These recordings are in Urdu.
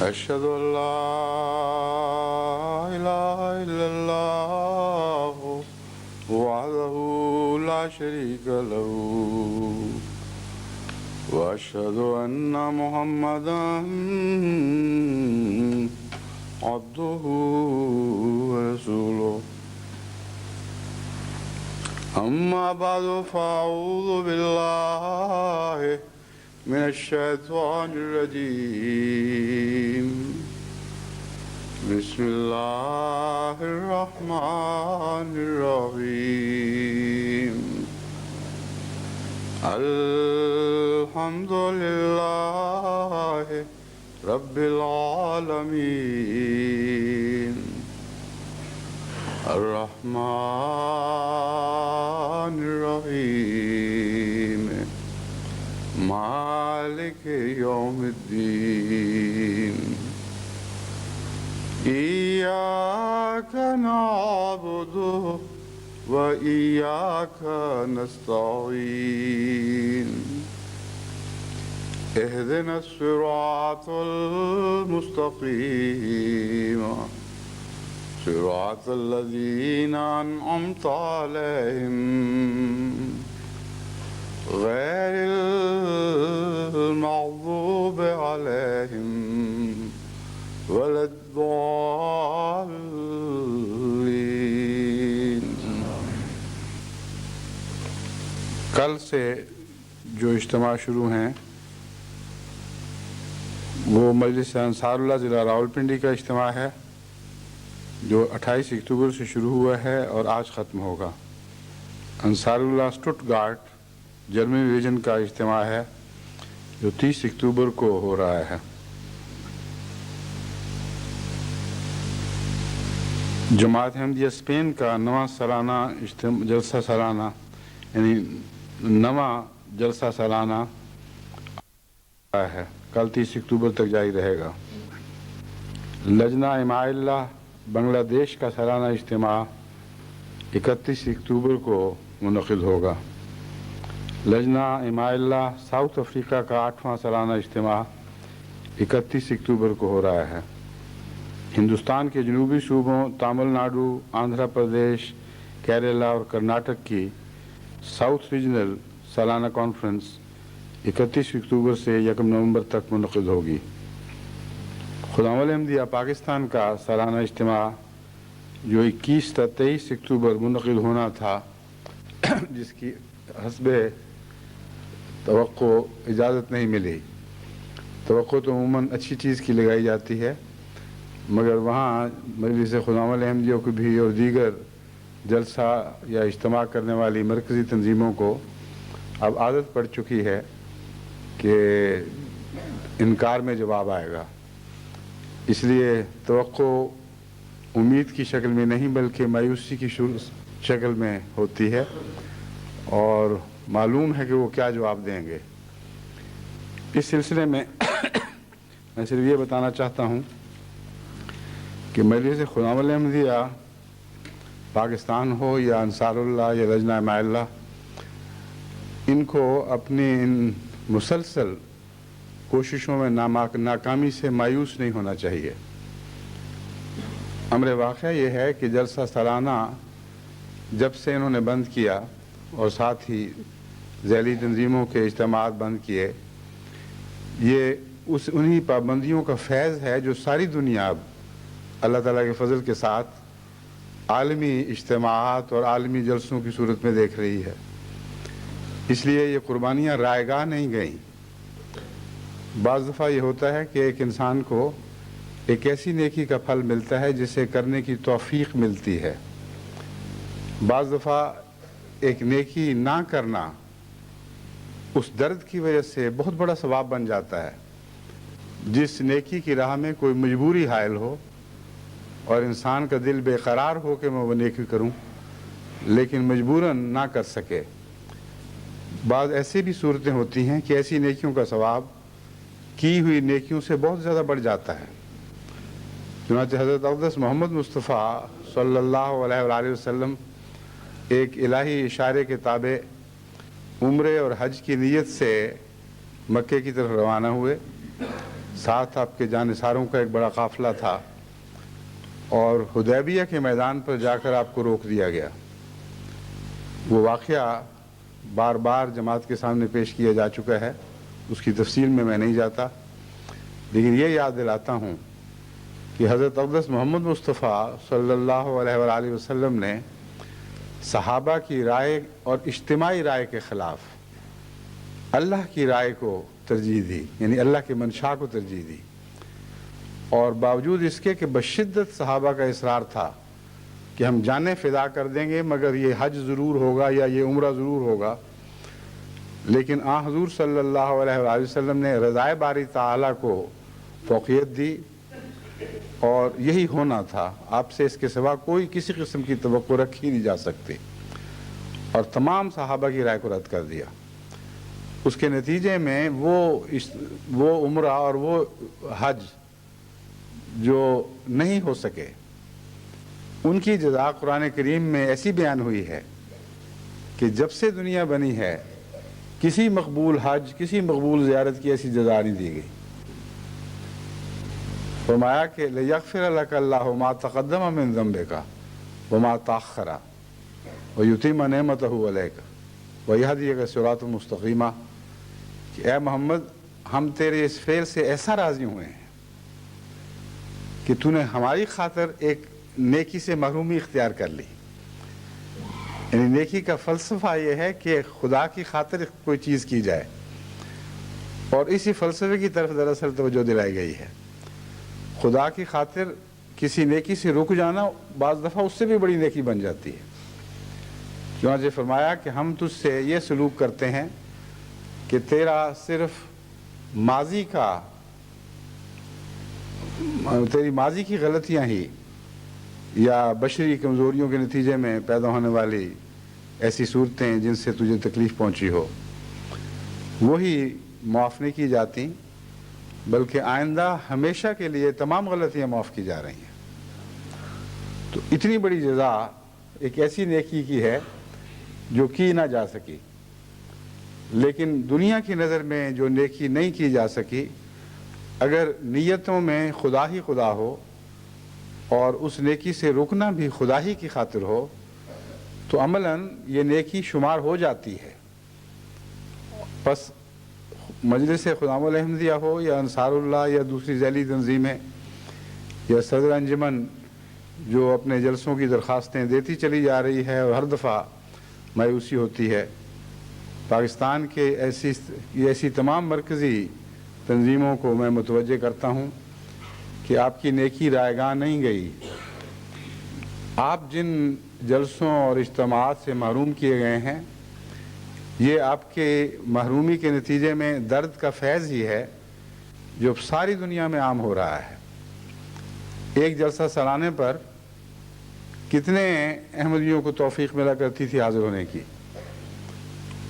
أشهد أن لا إله إلا الله وحده لا شريك له وأشهد أن محمدا عبده ورسوله أما بعد فأعوذ بالله من الشيطان الرجيم بسم الله الرحمن الرحيم الحمد لله رب العالمين الرحمن الرحيم مالك يوم الدين إياك نعبد وإياك نستعين اهدنا الصراط المستقيم صراط الذين أنعمت عليهم غير المغضوب عليهم ولا الضالين. کل سے جو اجتماع شروع ہیں وہ مجلس انصار اللہ ضلع راولپنڈی کا اجتماع ہے جو 28 اکتوبر سے شروع ہوا ہے اور آج ختم ہوگا. انصار اللہ اسٹٹگارٹ جرمنی ریجن کا اجتماع ہے جو 30 اکتوبر کو ہو رہا ہے. جماعت احمدیہ اسپین کا نواں سالانہ جلسہ سالانہ یعنی نواں جلسہ سالانہ ہے کل 30 اکتوبر تک جاری رہے گا. لجنہ اماء اللہ بنگلہ دیش کا سالانہ اجتماع 31 اکتوبر کو منعقد ہوگا. لجنہ اماء اللہ ساؤتھ افریقہ کا 8واں سالانہ اجتماع 31 اکتوبر کو ہو رہا ہے. ہندوستان کے جنوبی صوبوں تامل ناڈو، آندھرا پردیش، کیرلا اور کرناٹک کی ساؤتھ ریجنل سالانہ کانفرنس 31 اکتوبر سے 1 نومبر تک منعقد ہوگی. خدامت احمدیہ پاکستان کا سالانہ اجتماع جو 21 تا 23 اکتوبر منعقد ہونا تھا جس کی حسب توقع اجازت نہیں ملی. توقع تو عموماً اچھی چیز کی لگائی جاتی ہے مگر وہاں مجلس خدامت احمدیہ کو بھی اور دیگر جلسہ یا اجتماع کرنے والی مرکزی تنظیموں کو اب عادت پڑ چکی ہے کہ انکار میں جواب آئے گا. اس لیے توقع امید کی شکل میں نہیں بلکہ مایوسی کی شکل میں ہوتی ہے اور معلوم ہے کہ وہ کیا جواب دیں گے. اس سلسلے میں میں صرف یہ بتانا چاہتا ہوں کہ مجلس خدامت احمدیہ پاکستان ہو یا انصار اللہ یا لجنہ اماء اللہ ان کو اپنی ان مسلسل کوششوں میں ناکامی سے مایوس نہیں ہونا چاہیے. امر واقعہ یہ ہے کہ جلسہ سالانہ جب سے انہوں نے بند کیا اور ساتھ ہی ذیلی تنظیموں کے اجتماعات بند کیے یہ انہی پابندیوں کا فیض ہے جو ساری دنیا اب اللہ تعالیٰ کے فضل کے ساتھ عالمی اجتماعات اور عالمی جلسوں کی صورت میں دیکھ رہی ہے. اس لیے یہ قربانیاں رائے گاہ نہیں گئیں. بعض دفعہ یہ ہوتا ہے کہ ایک انسان کو ایک ایسی نیکی کا پھل ملتا ہے جسے کرنے کی توفیق ملتی ہے. بعض دفعہ ایک نیکی نہ کرنا اس درد کی وجہ سے بہت بڑا ثواب بن جاتا ہے. جس نیکی کی راہ میں کوئی مجبوری حائل ہو اور انسان کا دل بے قرار ہو کہ میں وہ نیکی کروں لیکن مجبوراً نہ کر سکے. بعض ایسی بھی صورتیں ہوتی ہیں کہ ایسی نیکیوں کا ثواب کی ہوئی نیکیوں سے بہت زیادہ بڑھ جاتا ہے. چنانچہ حضرت اقدس محمد مصطفیٰ صلی اللہ علیہ وآلہ وسلم ایک الہی اشارے کے تابع عمرے اور حج کی نیت سے مکے کی طرف روانہ ہوئے ساتھ آپ کے جانثاروں کا ایک بڑا قافلہ تھا، اور حدیبیہ کے میدان پر جا کر آپ کو روک دیا گیا۔ وہ واقعہ بار بار جماعت کے سامنے پیش کیا جا چکا ہے، اس کی تفصیل میں نہیں جاتا، لیکن یہ یاد دلاتا ہوں کہ حضرت اقدس محمد مصطفیٰ صلی اللہ علیہ وآلہ وسلم نے صحابہ کی رائے اور اجتماعی رائے کے خلاف اللہ کی رائے کو ترجیح دی، یعنی اللہ کے منشا کو ترجیح دی، اور باوجود اس کے کہ بشدت صحابہ کا اصرار تھا کہ ہم جانیں فدا کر دیں گے مگر یہ حج ضرور ہوگا یا یہ عمرہ ضرور ہوگا، لیکن حضور صلی اللہ علیہ وآلہ وسلم نے رضائے باری تعالیٰ کو فوقیت دی، اور یہی ہونا تھا، آپ سے اس کے سوا کوئی کسی قسم کی توقع رکھی نہیں جا سکتی، اور تمام صحابہ کی رائے کو رد کر دیا۔ اس کے نتیجے میں وہ عمرہ اور وہ حج جو نہیں ہو سکے، ان کی جزا قرآن کریم میں ایسی بیان ہوئی ہے کہ جب سے دنیا بنی ہے کسی مقبول حج، کسی مقبول زیارت کی ایسی جزا نہیں دی گئی۔ فرمایا کہ لِيَغْفِرَ لَكَ اللَّهُ مَا تَقَدَّمَ مِن ذَنبِكَ وَمَا تَأَخَّرَ وَيُتِمَّ نِعْمَتَهُ عَلَيْكَ وَيَهْدِيَكَ صِرَاطًا مُسْتَقِيمًا، کہ اے محمد ہم تیرے اس فعل سے ایسا راضی ہوئے ہیں کہ تو نے ہماری خاطر ایک نیکی سے محرومی اختیار کر لی۔ یعنی نیکی کا فلسفہ یہ ہے کہ خدا کی خاطر کوئی چیز کی جائے، اور اسی فلسفے کی طرف دراصل توجہ دلائی گئی ہے۔ خدا کی خاطر کسی نیکی سے رک جانا بعض دفعہ اس سے بھی بڑی نیکی بن جاتی ہے۔ چنانچہ فرمایا کہ ہم تجھ سے یہ سلوک کرتے ہیں کہ تیرا صرف تیری ماضی کی غلطیاں ہی یا بشری کمزوریوں کے نتیجے میں پیدا ہونے والی ایسی صورتیں جن سے تجھے تکلیف پہنچی ہو، وہی معاف نہیں کی جاتی، بلکہ آئندہ ہمیشہ کے لیے تمام غلطیاں معاف کی جا رہی ہیں۔ تو اتنی بڑی جزا ایک ایسی نیکی کی ہے جو کی نہ جا سکی، لیکن دنیا کی نظر میں جو نیکی نہیں کی جا سکی، اگر نیتوں میں خدا ہی خدا ہو اور اس نیکی سے رکنا بھی خدا ہی کی خاطر ہو، تو عملاً یہ نیکی شمار ہو جاتی ہے۔ بس مجلس خدام الاحمدیہ ہو یا انصار اللہ یا دوسری ذیلی تنظیمیں یا صدر انجمن جو اپنے جلسوں کی درخواستیں دیتی چلی جا رہی ہے، اور ہر دفعہ مایوسی ہوتی ہے، پاکستان کے ایسی تمام مرکزی تنظیموں کو میں متوجہ کرتا ہوں کہ آپ کی نیکی رائے گاہ نہیں گئی۔ آپ جن جلسوں اور اجتماعات سے محروم کیے گئے ہیں، یہ آپ کے محرومی کے نتیجے میں درد کا فیض ہی ہے جو ساری دنیا میں عام ہو رہا ہے۔ ایک جلسہ سالانے پر کتنے احمدیوں کو توفیق ملا کرتی تھی حاضر ہونے کی،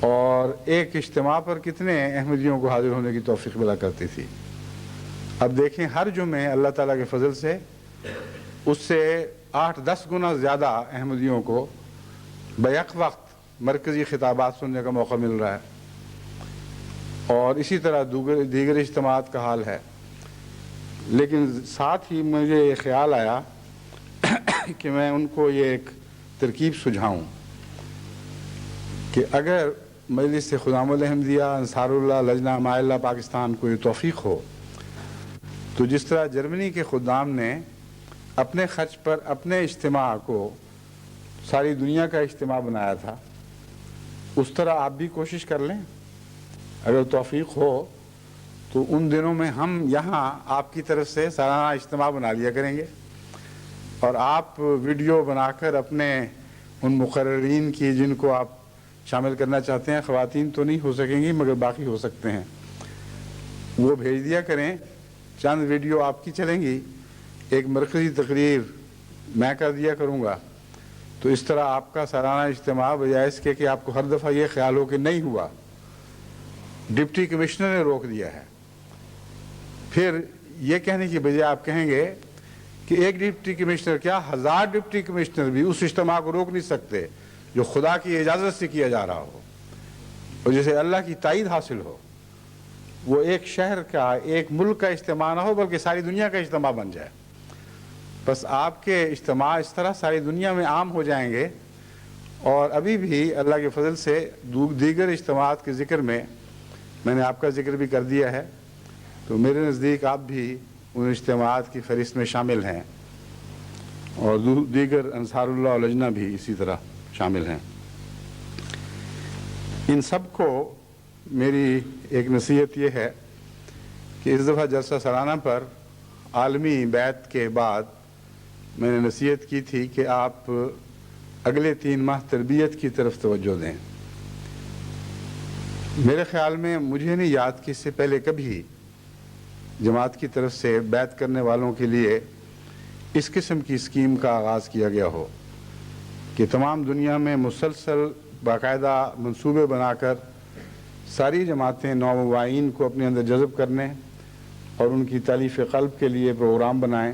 اور ایک اجتماع پر کتنے احمدیوں کو حاضر ہونے کی توفیق ملا کرتی تھی۔ اب دیکھیں ہر جمعے اللہ تعالیٰ کے فضل سے اس سے 8-10 گنا زیادہ احمدیوں کو بیک وقت مرکزی خطابات سننے کا موقع مل رہا ہے، اور اسی طرح دیگر اجتماعات کا حال ہے۔ لیکن ساتھ ہی مجھے یہ خیال آیا کہ میں ان کو یہ ایک ترکیب سجھاؤں کہ اگر مجلس خدام الاحمدیہ، انصار اللہ، لجنہ ماء اللہ پاکستان کو یہ توفیق ہو، تو جس طرح جرمنی کے خدام نے اپنے خرچ پر اپنے اجتماع کو ساری دنیا کا اجتماع بنایا تھا، اس طرح آپ بھی کوشش کر لیں۔ اگر توفیق ہو تو ان دنوں میں ہم یہاں آپ کی طرف سے سالانہ اجتماع بنا لیا کریں گے، اور آپ ویڈیو بنا کر اپنے ان مقررین کی جن کو آپ شامل کرنا چاہتے ہیں، خواتین تو نہیں ہو سکیں گی مگر باقی ہو سکتے ہیں، وہ بھیج دیا کریں۔ چند ویڈیو آپ کی چلیں گی، ایک مرکزی تقریر میں کر دیا کروں گا، تو اس طرح آپ کا سالانہ اجتماع بجائے اس کے کہ آپ کو ہر دفعہ یہ خیال ہو کہ نہیں ہوا، ڈپٹی کمشنر نے روک دیا ہے، پھر یہ کہنے کی بجائے آپ کہیں گے کہ ایک ڈپٹی کمشنر کیا 1000 ڈپٹی کمشنر بھی اس اجتماع کو روک نہیں سکتے جو خدا کی اجازت سے کیا جا رہا ہو اور جسے اللہ کی تائید حاصل ہو۔ وہ ایک شہر کا ایک ملک کا اجتماع نہ ہو بلکہ ساری دنیا کا اجتماع بن جائے. بس آپ کے اجتماع اس طرح ساری دنیا میں عام ہو جائیں گے. اور ابھی بھی اللہ کے فضل سے دیگر اجتماعات کے ذکر میں نے آپ کا ذکر بھی کر دیا ہے، تو میرے نزدیک آپ بھی ان اجتماعات کی فہرست میں شامل ہیں، اور دیگر انصار اللہ و لجنہ بھی اسی طرح شامل ہیں. ان سب کو میری ایک نصیحت یہ ہے کہ اس دفعہ جلسہ سالانہ پر عالمی بیعت کے بعد میں نے نصیحت کی تھی کہ آپ اگلے 3 ماہ تربیت کی طرف توجہ دیں. میرے خیال میں مجھے نہیں یاد کہ اس سے پہلے کبھی جماعت کی طرف سے بیعت کرنے والوں کے لیے اس قسم کی اسکیم کا آغاز کیا گیا ہو کہ تمام دنیا میں مسلسل باقاعدہ منصوبے بنا کر ساری جماعتیں نومبائین کو اپنے اندر جذب کرنے اور ان کی تالیف قلب کے لیے پروگرام بنائیں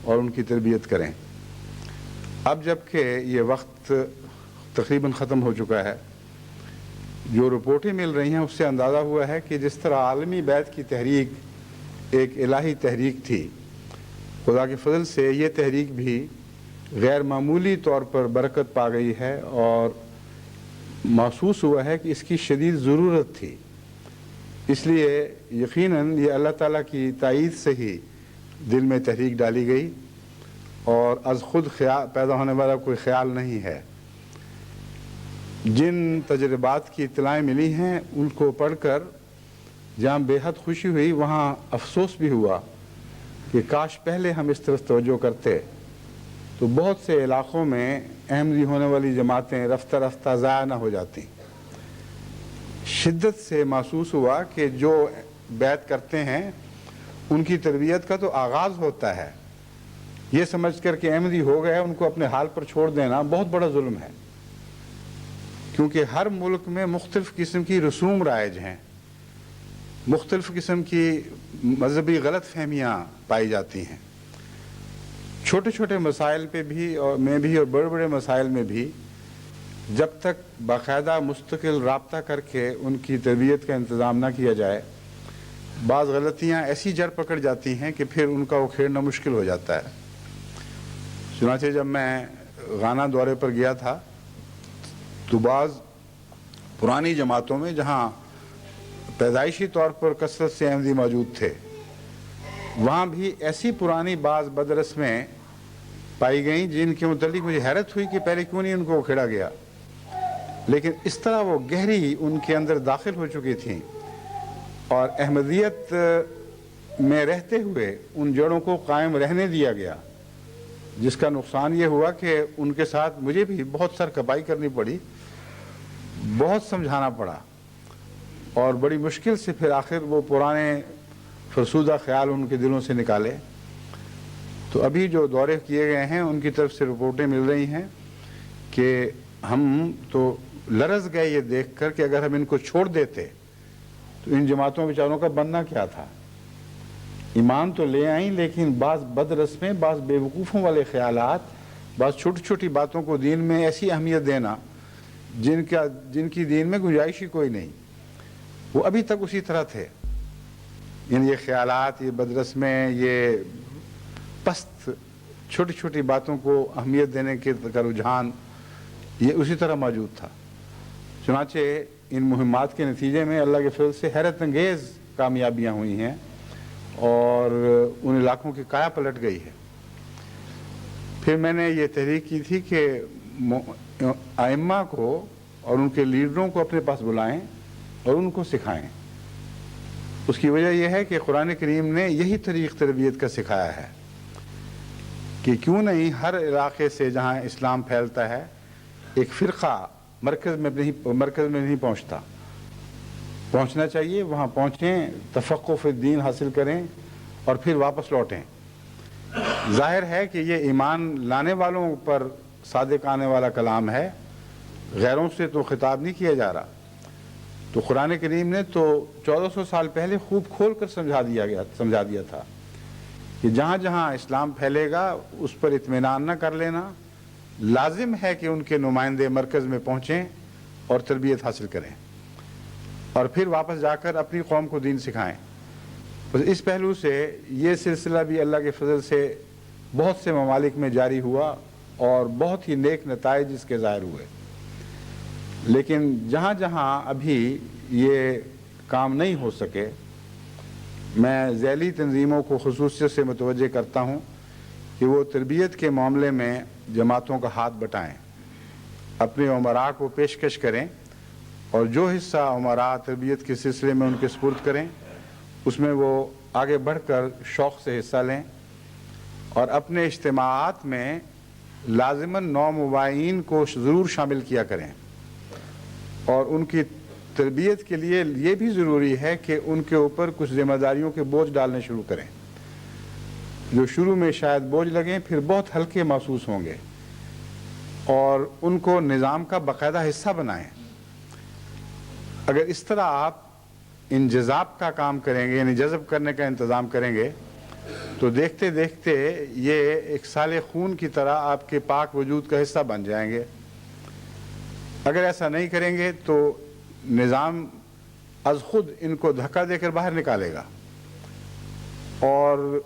اور ان کی تربیت کریں. اب جب کہ یہ وقت تقریباً ختم ہو چکا ہے، جو رپورٹیں مل رہی ہیں اس سے اندازہ ہوا ہے کہ جس طرح عالمی بیعت کی تحریک ایک الہی تحریک تھی، خدا کے فضل سے یہ تحریک بھی غیر معمولی طور پر برکت پا گئی ہے، اور محسوس ہوا ہے کہ اس کی شدید ضرورت تھی. اس لیے یقیناً یہ اللہ تعالیٰ کی تائید سے ہی دل میں تحریک ڈالی گئی، اور از خود پیدا ہونے والا کوئی خیال نہیں ہے. جن تجربات کی اطلاعیں ملی ہیں ان کو پڑھ کر جہاں بے حد خوشی ہوئی، وہاں افسوس بھی ہوا کہ کاش پہلے ہم اس طرف توجہ کرتے تو بہت سے علاقوں میں احمدی ہونے والی جماعتیں رفتہ رفتہ ضائع نہ ہو جاتی. شدت سے محسوس ہوا کہ جو بیعت کرتے ہیں ان کی تربیت کا تو آغاز ہوتا ہے، یہ سمجھ کر کہ احمدی ہو گئے ان کو اپنے حال پر چھوڑ دینا بہت بڑا ظلم ہے، کیونکہ ہر ملک میں مختلف قسم کی رسوم رائج ہیں، مختلف قسم کی مذہبی غلط فہمیاں پائی جاتی ہیں. چھوٹے چھوٹے مسائل پہ بھی اور بڑے بڑے مسائل میں بھی جب تک باقاعدہ مستقل رابطہ کر کے ان کی تربیت کا انتظام نہ کیا جائے، بعض غلطیاں ایسی جڑ پکڑ جاتی ہیں کہ پھر ان کا اکھیڑنا مشکل ہو جاتا ہے. چنانچہ جب میں گانا دورے پر گیا تھا تو بعض پرانی جماعتوں میں جہاں پیدائشی طور پر کثرت سے احمدی موجود تھے، وہاں بھی ایسی پرانی بعض بدرسمیں پائی گئیں جن کے متعلق مجھے حیرت ہوئی کہ پہلے کیوں نہیں ان کو کھیڑا گیا. لیکن اس طرح وہ گہری ان کے اندر داخل ہو چکی تھیں، اور احمدیت میں رہتے ہوئے ان جڑوں کو قائم رہنے دیا گیا، جس کا نقصان یہ ہوا کہ ان کے ساتھ مجھے بھی بہت سرکپائی کرنی پڑی، بہت سمجھانا پڑا، اور بڑی مشکل سے پھر آخر وہ پرانے فرسودہ خیال ان کے دلوں سے نکالے. تو ابھی جو دورے کیے گئے ہیں ان کی طرف سے رپورٹیں مل رہی ہیں کہ ہم تو لرز گئے یہ دیکھ کر کہ اگر ہم ان کو چھوڑ دیتے تو ان جماعتوں بیچاروں کا بننا کیا تھا. ایمان تو لے آئیں، لیکن بعض بد رسمیں، بعض بے وقوفوں والے خیالات، بعض چھوٹی چھوٹی باتوں کو دین میں ایسی اہمیت دینا جن کی دین میں گنجائش ہی کوئی نہیں، وہ ابھی تک اسی طرح تھے. یعنی یہ خیالات، یہ بد رسمیں، یہ پست چھوٹی چھوٹی باتوں کو اہمیت دینے کا رجحان یہ اسی طرح موجود تھا. چنانچہ ان مہمات کے نتیجے میں اللہ کے فضل سے حیرت انگیز کامیابیاں ہوئی ہیں اور ان علاقوں کی کایا پلٹ گئی ہے. پھر میں نے یہ تحریک کی تھی کہ ائمہ کو اور ان کے لیڈروں کو اپنے پاس بلائیں اور ان کو سکھائیں. اس کی وجہ یہ ہے کہ قرآن کریم نے یہی طریق تربیت کا سکھایا ہے کہ کیوں نہیں ہر علاقے سے جہاں اسلام پھیلتا ہے ایک فرقہ مرکز میں نہیں پہنچنا چاہیے، وہاں پہنچیں، تفقہ فی الدین حاصل کریں اور پھر واپس لوٹیں. ظاہر ہے کہ یہ ایمان لانے والوں پر صادق آنے والا کلام ہے، غیروں سے تو خطاب نہیں کیا جا رہا. تو قرآن کریم نے تو 1400 سال پہلے خوب کھول کر سمجھا دیا تھا کہ جہاں جہاں اسلام پھیلے گا اس پر اطمینان نہ کر لینا، لازم ہے کہ ان کے نمائندے مرکز میں پہنچیں اور تربیت حاصل کریں. اور پھر واپس جا کر اپنی قوم کو دین سکھائیں۔ بس اس پہلو سے یہ سلسلہ بھی اللہ کے فضل سے بہت سے ممالک میں جاری ہوا اور بہت ہی نیک نتائج اس کے ظاہر ہوئے۔ لیکن جہاں جہاں ابھی یہ کام نہیں ہو سکے، میں ذیلی تنظیموں کو خصوصیت سے متوجہ کرتا ہوں کہ وہ تربیت کے معاملے میں جماعتوں کا ہاتھ بٹائیں، اپنے امراء کو پیشکش کریں، اور جو حصہ امراء تربیت کے سلسلے میں ان کے سپرد کریں اس میں وہ آگے بڑھ کر شوق سے حصہ لیں، اور اپنے اجتماعات میں لازماً نومبائین کو ضرور شامل کیا کریں، اور ان کی تربیت کے لیے یہ بھی ضروری ہے کہ ان کے اوپر کچھ ذمہ داریوں کے بوجھ ڈالنے شروع کریں، جو شروع میں شاید بوجھ لگیں پھر بہت ہلکے محسوس ہوں گے، اور ان کو نظام کا باقاعدہ حصہ بنائیں۔ اگر اس طرح آپ انجذاب کا کام کریں گے، یعنی جذب کرنے کا انتظام کریں گے، تو دیکھتے دیکھتے یہ ایک سالے خون کی طرح آپ کے پاک وجود کا حصہ بن جائیں گے۔ اگر ایسا نہیں کریں گے تو نظام از خود ان کو دھکا دے کر باہر نکالے گا، اور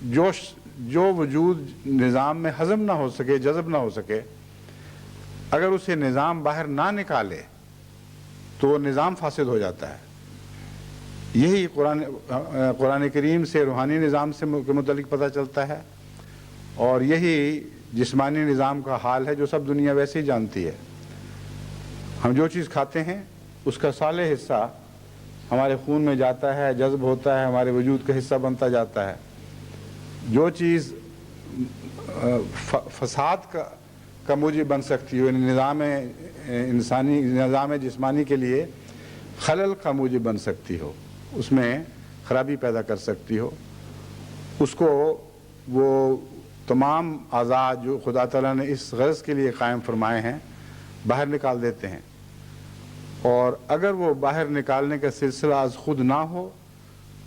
جو وجود نظام میں ہضم نہ ہو سکے، جذب نہ ہو سکے، اگر اسے نظام باہر نہ نکالے تو وہ نظام فاسد ہو جاتا ہے۔ یہی قرآن کریم سے روحانی نظام سے متعلق پتہ چلتا ہے، اور یہی جسمانی نظام کا حال ہے جو سب دنیا ویسے ہی جانتی ہے۔ ہم جو چیز کھاتے ہیں اس کا صالح حصہ ہمارے خون میں جاتا ہے، جذب ہوتا ہے، ہمارے وجود کا حصہ بنتا جاتا ہے۔ جو چیز فساد کا موجب بن سکتی ہو، یعنی نظام جسمانی کے لیے خلل کا موجب بن سکتی ہو، اس میں خرابی پیدا کر سکتی ہو، اس کو وہ تمام اعضاء جو خدا تعالیٰ نے اس غرض کے لیے قائم فرمائے ہیں باہر نکال دیتے ہیں، اور اگر وہ باہر نکالنے کا سلسلہ از خود نہ ہو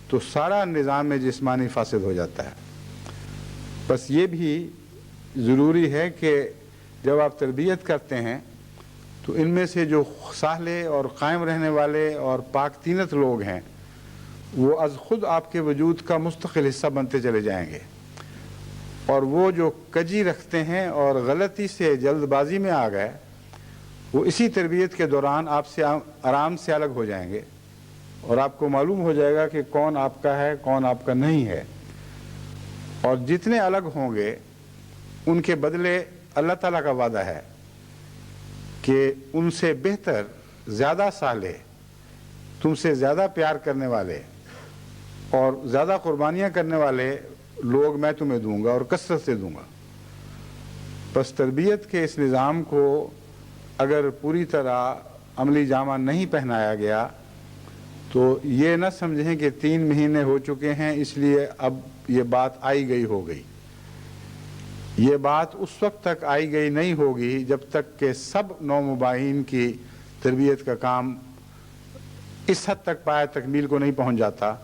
تو سارا نظام جسمانی فاسد ہو جاتا ہے۔ بس یہ بھی ضروری ہے کہ جب آپ تربیت کرتے ہیں تو ان میں سے جو صالح اور قائم رہنے والے اور پاک طینت لوگ ہیں وہ از خود آپ کے وجود کا مستقل حصہ بنتے چلے جائیں گے، اور وہ جو کجی رکھتے ہیں اور غلطی سے جلد بازی میں آ گئے وہ اسی تربیت کے دوران آپ سے آرام سے الگ ہو جائیں گے، اور آپ کو معلوم ہو جائے گا کہ کون آپ کا ہے کون آپ کا نہیں ہے، اور جتنے الگ ہوں گے ان کے بدلے اللہ تعالیٰ کا وعدہ ہے کہ ان سے بہتر، زیادہ صالح، تم سے زیادہ پیار کرنے والے اور زیادہ قربانیاں کرنے والے لوگ میں تمہیں دوں گا اور کثرت سے دوں گا۔ بس تربیت کے اس نظام کو اگر پوری طرح عملی جامہ نہیں پہنایا گیا تو یہ نہ سمجھیں کہ 3 مہینے ہو چکے ہیں اس لیے اب یہ بات آئی گئی ہو گئی۔ یہ بات اس وقت تک آئی گئی نہیں ہوگی جب تک کہ سب نومبائین کی تربیت کا کام اس حد تک پایہ تکمیل کو نہیں پہنچ جاتا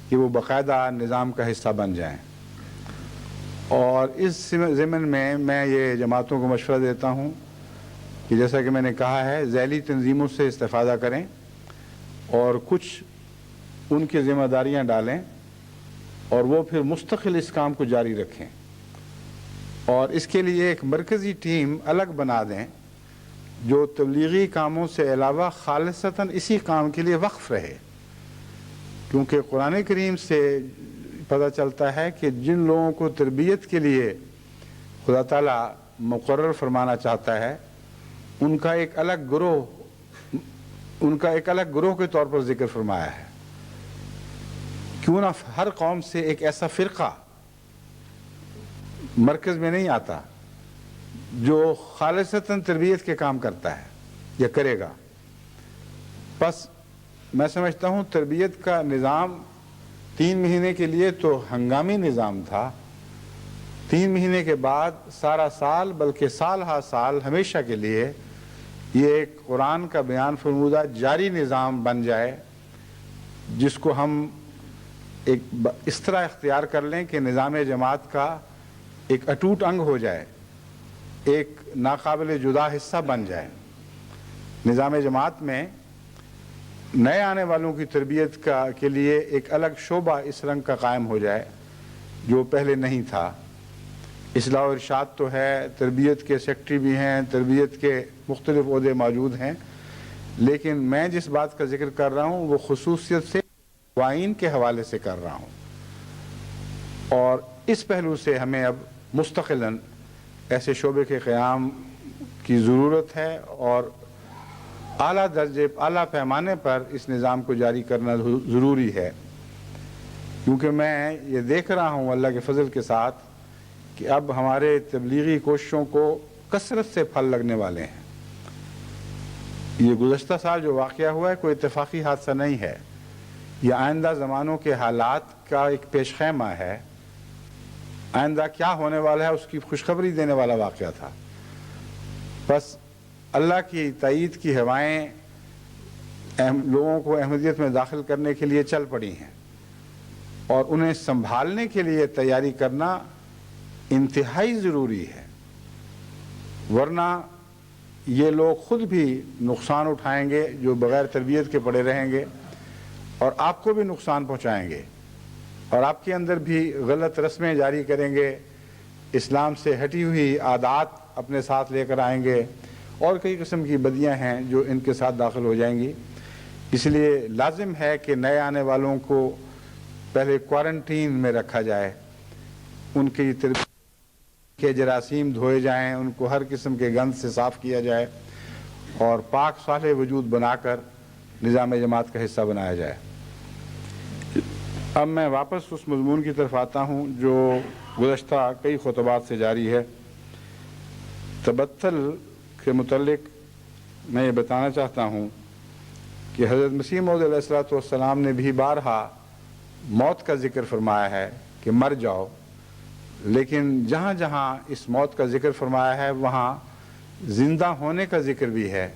کہ وہ باقاعدہ نظام کا حصہ بن جائیں۔ اور اس ضمن میں میں یہ جماعتوں کو مشورہ دیتا ہوں کہ جیسا کہ میں نے کہا ہے ذیلی تنظیموں سے استفادہ کریں اور کچھ ان کی ذمہ داریاں ڈالیں، اور وہ پھر مستقل اس کام کو جاری رکھیں، اور اس کے لیے ایک مرکزی ٹیم الگ بنا دیں جو تبلیغی کاموں سے علاوہ خالصتاً اسی کام کے لیے وقف رہے، کیونکہ قرآن کریم سے پتہ چلتا ہے کہ جن لوگوں کو تربیت کے لیے خدا تعالیٰ مقرر فرمانا چاہتا ہے ان کا ایک الگ گروہ کے طور پر ذکر فرمایا ہے۔ کیوں نہ ہر قوم سے ایک ایسا فرقہ مرکز میں نہیں آتا جو خالصتاً تربیت کے کام کرتا ہے یا کرے گا۔ بس میں سمجھتا ہوں تربیت کا نظام 3 مہینے کے لیے تو ہنگامی نظام تھا، 3 مہینے کے بعد سارا سال بلکہ سال ہا سال ہمیشہ کے لیے یہ ایک قرآن کا بیان فرمودہ جاری نظام بن جائے، جس کو ہم ایک اس طرح اختیار کر لیں کہ نظام جماعت کا ایک اٹوٹ انگ ہو جائے، ایک ناقابل جدا حصہ بن جائے۔ نظام جماعت میں نئے آنے والوں کی تربیت کے لیے ایک الگ شعبہ اس رنگ کا قائم ہو جائے جو پہلے نہیں تھا۔ اصلاح و ارشاد تو ہے، تربیت کے سیکٹری بھی ہیں، تربیت کے مختلف عہدے موجود ہیں، لیکن میں جس بات کا ذکر کر رہا ہوں وہ خصوصیت سے وائن کے حوالے سے کر رہا ہوں، اور اس پہلو سے ہمیں اب مستقلاً ایسے شعبے کے قیام کی ضرورت ہے، اور اعلیٰ درجے اعلیٰ پیمانے پر اس نظام کو جاری کرنا ضروری ہے، کیونکہ میں یہ دیکھ رہا ہوں اللہ کے فضل کے ساتھ کہ اب ہمارے تبلیغی کوششوں کو کثرت سے پھل لگنے والے ہیں۔ یہ گزشتہ سال جو واقعہ ہوا ہے کوئی اتفاقی حادثہ نہیں ہے، یہ آئندہ زمانوں کے حالات کا ایک پیش خیمہ ہے، آئندہ کیا ہونے والا ہے اس کی خوشخبری دینے والا واقعہ تھا۔ بس اللہ کی تائید کی ہوائیں لوگوں کو احمدیت میں داخل کرنے کے لیے چل پڑی ہیں، اور انہیں سنبھالنے کے لیے تیاری کرنا انتہائی ضروری ہے، ورنہ یہ لوگ خود بھی نقصان اٹھائیں گے جو بغیر تربیت کے پڑے رہیں گے، اور آپ کو بھی نقصان پہنچائیں گے، اور آپ کے اندر بھی غلط رسمیں جاری کریں گے، اسلام سے ہٹی ہوئی عادات اپنے ساتھ لے کر آئیں گے، اور کئی قسم کی بدیاں ہیں جو ان کے ساتھ داخل ہو جائیں گی۔ اس لیے لازم ہے کہ نئے آنے والوں کو پہلے کوارنٹین میں رکھا جائے، ان کی تربیت کے جراثیم دھوئے جائیں، ان کو ہر قسم کے گند سے صاف کیا جائے، اور پاک صالح وجود بنا کر نظام جماعت کا حصہ بنایا جائے۔ اب میں واپس اس مضمون کی طرف آتا ہوں جو گزشتہ کئی خطبات سے جاری ہے۔ تبتل کے متعلق میں یہ بتانا چاہتا ہوں کہ حضرت مسیح موعود علیہ الصلوۃ والسلام نے بھی بارہا موت کا ذکر فرمایا ہے کہ مر جاؤ، لیکن جہاں جہاں اس موت کا ذکر فرمایا ہے وہاں زندہ ہونے کا ذکر بھی ہے،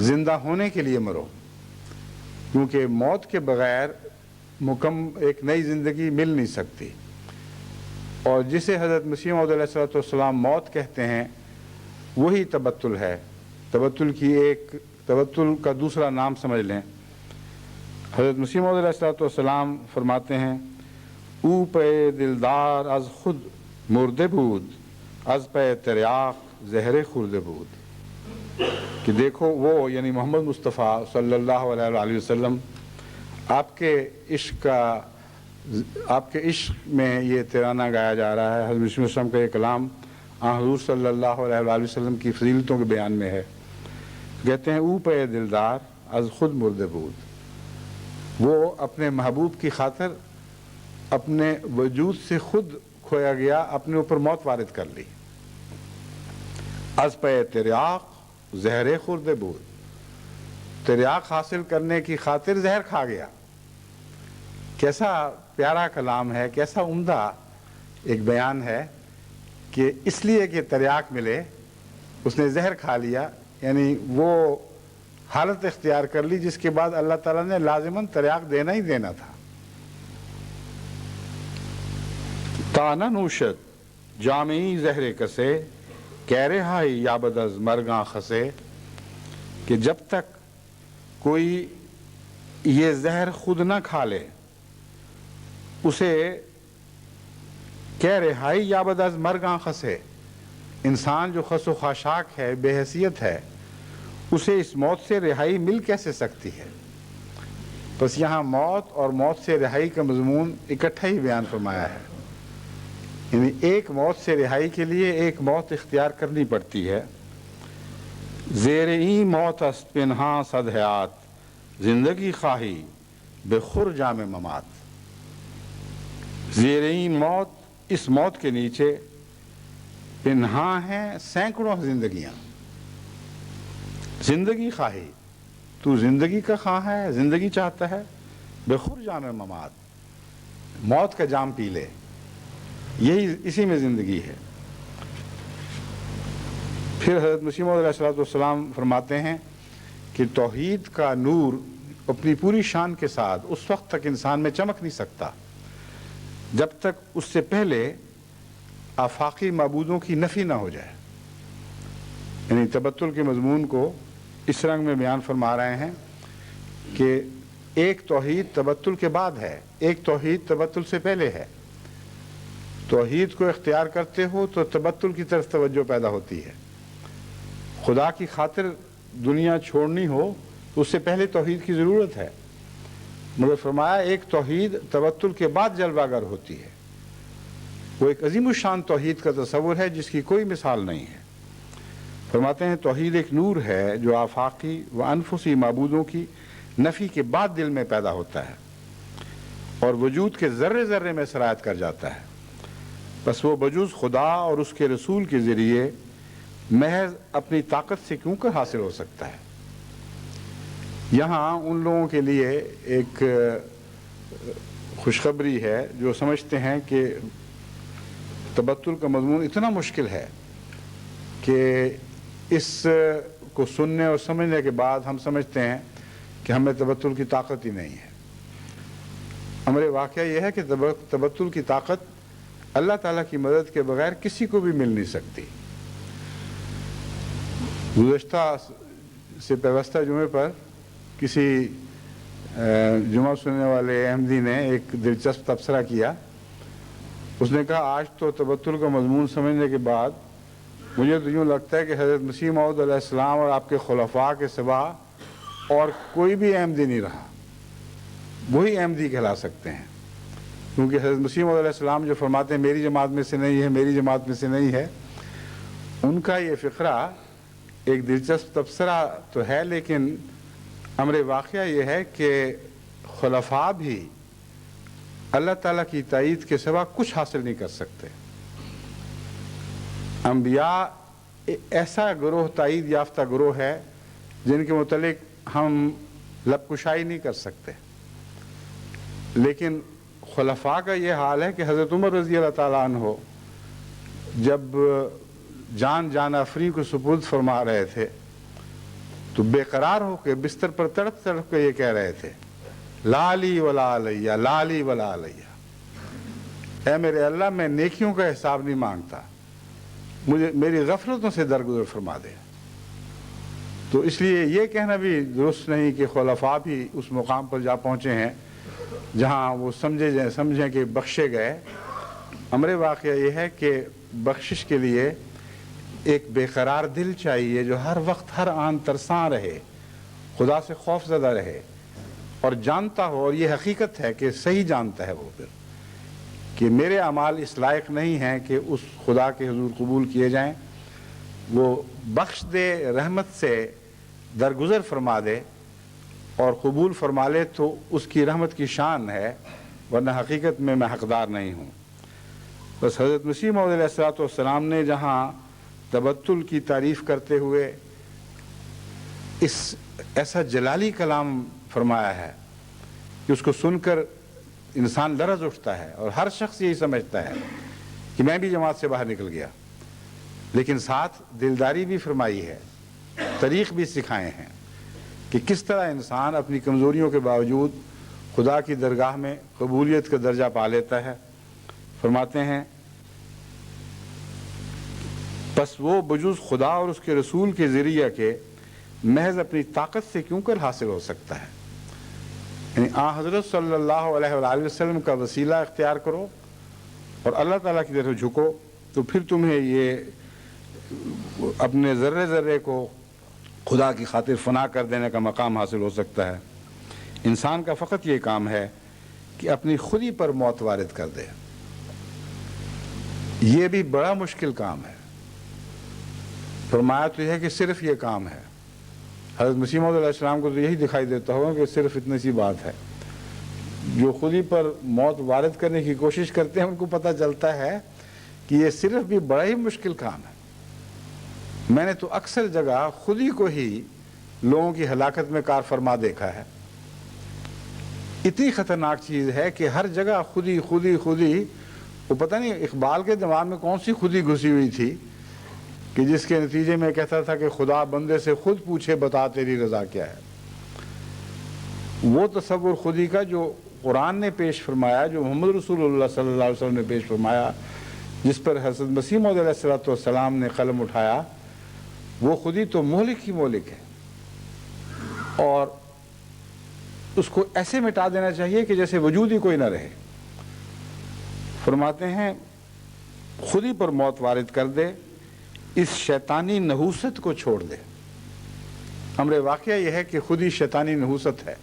زندہ ہونے کے لیے مرو، کیونکہ موت کے بغیر ایک نئی زندگی مل نہیں سکتی، اور جسے حضرت مسیح موعود علیہ الصلوۃ والسلام موت کہتے ہیں وہی تبتل ہے۔ تبتل کا دوسرا نام سمجھ لیں۔ حضرت مسیح موعود علیہ الصلوۃ والسلام فرماتے ہیں او پہ دلدار از خود مرده بود، از پہ تریاق زہر خورده بود، کہ دیکھو وہ یعنی محمد مصطفیٰ صلی اللہ علیہ وآلہ وسلم آپ کے عشق میں یہ ترانہ گایا جا رہا ہے۔ حضرت مسیح وسلم کا یہ کلام حضور صلی اللہ علیہ وآلہ وسلم کی فضیلتوں کے بیان میں ہے۔ کہتے ہیں او پہ دلدار از خود مرده بود، وہ اپنے محبوب کی خاطر اپنے وجود سے خود کھویا گیا، اپنے اوپر موت وارد کر لی۔ از پہ تریاق زہر خورده بود، تریاق حاصل کرنے کی خاطر زہر کھا گیا۔ کیسا پیارا کلام ہے، کیسا عمدہ ایک بیان ہے کہ اس لیے کہ تریاق ملے اس نے زہر کھا لیا، یعنی وہ حالت اختیار کر لی جس کے بعد اللہ تعالیٰ نے لازماً تریاق دینا ہی دینا تھا۔ تا ننوشد جامعی زہر کسے کہہ رہائی یابد از مرگاں خسے، کہ جب تک کوئی یہ زہر خود نہ کھا لے اسے کہہ رہائی یابد از مرگاں خسے، انسان جو خس و خاشاک ہے، بے حیثیت ہے، اسے اس موت سے رہائی مل کیسے سکتی ہے؟ بس یہاں موت اور موت سے رہائی کا مضمون اکٹھا ہی بیان فرمایا ہے، یعنی ایک موت سے رہائی کے لیے ایک موت اختیار کرنی پڑتی ہے۔ زیر این موت است پنہاں صد حیات، زندگی خواہی بے خور جام ممات۔ زیر این موت، اس موت کے نیچے پنہاں ہیں سینکڑوں زندگیاں۔ زندگی خواہی، تو زندگی کا خواہ ہے، زندگی چاہتا ہے، بے خور جام ممات، موت کا جام پی لے، اسی میں زندگی ہے۔ پھر حضرت مسیح موعود علیہ الصلوۃ والسلام فرماتے ہیں کہ توحید کا نور اپنی پوری شان کے ساتھ اس وقت تک انسان میں چمک نہیں سکتا جب تک اس سے پہلے آفاقی معبودوں کی نفی نہ ہو جائے۔ یعنی تبتل کے مضمون کو اس رنگ میں بیان فرما رہے ہیں کہ ایک توحید تبتل کے بعد ہے، ایک توحید تبتل سے پہلے ہے۔ توحید کو اختیار کرتے ہو تو تبتل کی طرف توجہ پیدا ہوتی ہے۔ خدا کی خاطر دنیا چھوڑنی ہو تو اس سے پہلے توحید کی ضرورت ہے، مگر فرمایا ایک توحید تبتل کے بعد جلوہ گر ہوتی ہے۔ وہ ایک عظیم الشان توحید کا تصور ہے جس کی کوئی مثال نہیں ہے۔ فرماتے ہیں توحید ایک نور ہے جو آفاقی و انفسی معبودوں کی نفی کے بعد دل میں پیدا ہوتا ہے اور وجود کے ذرے ذرے میں سرایت کر جاتا ہے۔ بس وہ بجز خدا اور اس کے رسول کے ذریعے محض اپنی طاقت سے کیوں کر حاصل ہو سکتا ہے۔ یہاں ان لوگوں کے لیے ایک خوشخبری ہے جو سمجھتے ہیں کہ تبتل کا مضمون اتنا مشکل ہے کہ اس کو سننے اور سمجھنے کے بعد ہم سمجھتے ہیں کہ ہمیں تبتل کی طاقت ہی نہیں ہے۔ امر واقعہ یہ ہے کہ تبتل کی طاقت اللہ تعالیٰ کی مدد کے بغیر کسی کو بھی مل نہیں سکتی۔ گزشتہ سے پیوستہ جمعے پر کسی جمعہ سننے والے احمدی نے ایک دلچسپ تبصرہ کیا۔ اس نے کہا آج تو تبتل کا مضمون سمجھنے کے بعد مجھے تو یوں لگتا ہے کہ حضرت مسیح موعود علیہ السلام اور آپ کے خلفاء کے سوا اور کوئی بھی احمدی نہیں رہا، وہی احمدی کہلا سکتے ہیں، کیونکہ حضرت مسیح موعود علیہ السلام جو فرماتے ہیں میری جماعت میں سے نہیں ہے، میری جماعت میں سے نہیں ہے، ان کا یہ فقرہ ایک دلچسپ تبصرہ تو ہے، لیکن امر واقعہ یہ ہے کہ خلفاء بھی اللہ تعالیٰ کی تائید کے سوا کچھ حاصل نہیں کر سکتے۔ انبیاء ایسا گروہ تائید یافتہ گروہ ہے جن کے متعلق ہم لب کشائی نہیں کر سکتے، لیکن خلفاء کا یہ حال ہے کہ حضرت عمر رضی اللہ تعالیٰ عنہ جب جان آفریں کو سپرد فرما رہے تھے تو بے قرار ہو کے بستر پر تڑپ تڑپ کے یہ کہہ رہے تھے لا لی ولا علیہ، لا لی ولا علیہ، اے میرے اللہ میں نیکیوں کا حساب نہیں مانگتا، مجھے میری غفلتوں سے درگزر فرما دے۔ تو اس لیے یہ کہنا بھی درست نہیں کہ خلفاء بھی اس مقام پر جا پہنچے ہیں جہاں وہ سمجھیں کہ بخشے گئے۔ امر واقعہ یہ ہے کہ بخشش کے لیے ایک بے قرار دل چاہیے جو ہر وقت ہر آن ترساں رہے، خدا سے خوف زدہ رہے اور جانتا ہو، اور یہ حقیقت ہے کہ صحیح جانتا ہے وہ پھر کہ میرے اعمال اس لائق نہیں ہیں کہ اس خدا کے حضور قبول کیے جائیں۔ وہ بخش دے، رحمت سے درگزر فرما دے اور قبول فرما لے تو اس کی رحمت کی شان ہے، ورنہ حقیقت میں حقدار نہیں ہوں۔ بس حضرت مسیح موعود علیہ السلام نے جہاں تبتل کی تعریف کرتے ہوئے ایسا جلالی کلام فرمایا ہے کہ اس کو سن کر انسان لرز اٹھتا ہے اور ہر شخص یہی سمجھتا ہے کہ میں بھی جماعت سے باہر نکل گیا، لیکن ساتھ دلداری بھی فرمائی ہے، طریق بھی سکھائے ہیں کہ کس طرح انسان اپنی کمزوریوں کے باوجود خدا کی درگاہ میں قبولیت کا درجہ پا لیتا ہے۔ فرماتے ہیں پس وہ بجز خدا اور اس کے رسول کے ذریعہ کے محض اپنی طاقت سے کیوں کر حاصل ہو سکتا ہے، یعنی حضرت صلی اللہ علیہ وآلہ وسلم کا وسیلہ اختیار کرو اور اللہ تعالیٰ کی طرف جھکو تو پھر تمہیں یہ اپنے ذرے ذرے کو خدا کی خاطر فنا کر دینے کا مقام حاصل ہو سکتا ہے۔ انسان کا فقط یہ کام ہے کہ اپنی خودی پر موت وارد کر دے، یہ بھی بڑا مشکل کام ہے۔ فرمایا تو یہ ہے کہ صرف یہ کام ہے، حضرت مسیح موعود علیہ السلام کو تو یہی دکھائی دیتا ہوگا کہ صرف اتنی سی بات ہے۔ جو خودی پر موت وارد کرنے کی کوشش کرتے ہیں ان کو پتہ چلتا ہے کہ یہ صرف بھی بڑا ہی مشکل کام ہے۔ میں نے تو اکثر جگہ خودی کو ہی لوگوں کی ہلاکت میں کار فرما دیکھا ہے۔ اتنی خطرناک چیز ہے کہ ہر جگہ خودی خودی خودی، وہ پتہ نہیں اقبال کے دماغ میں کون سی خودی گھسی ہوئی تھی کہ جس کے نتیجے میں کہتا تھا کہ خدا بندے سے خود پوچھے بتا تیری رضا کیا ہے۔ وہ تصور خودی کا جو قرآن نے پیش فرمایا، جو محمد رسول اللہ صلی اللہ علیہ وسلم نے پیش فرمایا، جس پر حضرت مسیح موعود علیہ السلام نے قلم اٹھایا، وہ خودی تو مہلک ہی مہلک ہے۔ اور اس کو ایسے مٹا دینا چاہیے کہ جیسے وجود ہی کوئی نہ رہے۔ فرماتے ہیں خود ہی پر موت وارد کر دے، اس شیطانی نحوست کو چھوڑ دے۔ امر واقعہ یہ ہے کہ خود ہی شیطانی نحوست ہے،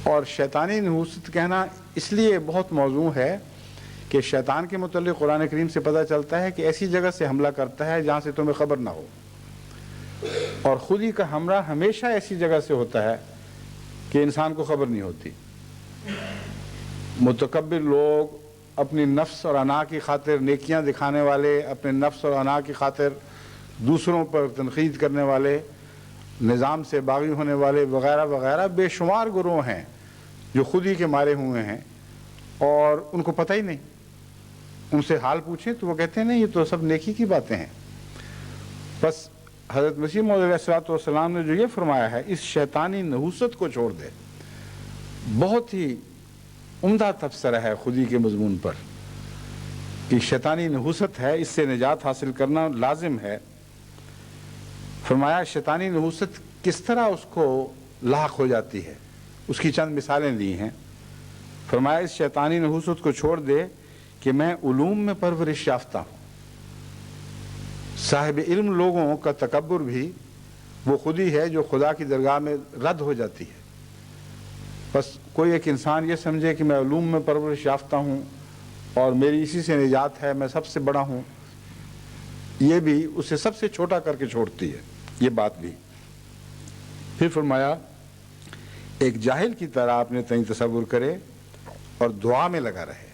اور شیطانی نحوست کہنا اس لیے بہت موضوع ہے کہ شیطان کے متعلق قرآن کریم سے پتہ چلتا ہے کہ ایسی جگہ سے حملہ کرتا ہے جہاں سے تمہیں خبر نہ ہو، اور خود ہی کا حملہ ہمیشہ ایسی جگہ سے ہوتا ہے کہ انسان کو خبر نہیں ہوتی۔ متکبر لوگ، اپنی نفس اور انا کی خاطر نیکیاں دکھانے والے، اپنے نفس اور انا کی خاطر دوسروں پر تنقید کرنے والے، نظام سے باغی ہونے والے وغیرہ وغیرہ بے شمار گروہ ہیں جو خود ہی کے مارے ہوئے ہیں، اور ان کو پتہ ہی نہیں۔ ان سے حال پوچھیں تو وہ کہتے ہیں نہیں، یہ تو سب نیکی کی باتیں ہیں۔ بس حضرت مسیح موعود علیہ الصلوۃ والسلام نے جو یہ فرمایا ہے، اس شیطانی نحوست کو چھوڑ دے، بہت ہی عمدہ تبصرہ ہے خودی کے مضمون پر کہ شیطانی نحوست ہے، اس سے نجات حاصل کرنا لازم ہے۔ فرمایا شیطانی نحوست کس طرح اس کو لاحق ہو جاتی ہے، اس کی چند مثالیں دی ہیں۔ فرمایا اس شیطانی نحوست کو چھوڑ دے کہ میں علوم میں پرورش یافتہ ہوں۔ صاحب علم لوگوں کا تکبر بھی وہ خود ہی ہے جو خدا کی درگاہ میں رد ہو جاتی ہے۔ بس کوئی ایک انسان یہ سمجھے کہ میں علوم میں پرورش یافتہ ہوں اور میری اسی سے نجات ہے، میں سب سے بڑا ہوں، یہ بھی اسے سب سے چھوٹا کر کے چھوڑتی ہے یہ بات بھی۔ پھر فرمایا ایک جاہل کی طرح اپنے تئیں تصور کرے اور دعا میں لگا رہے،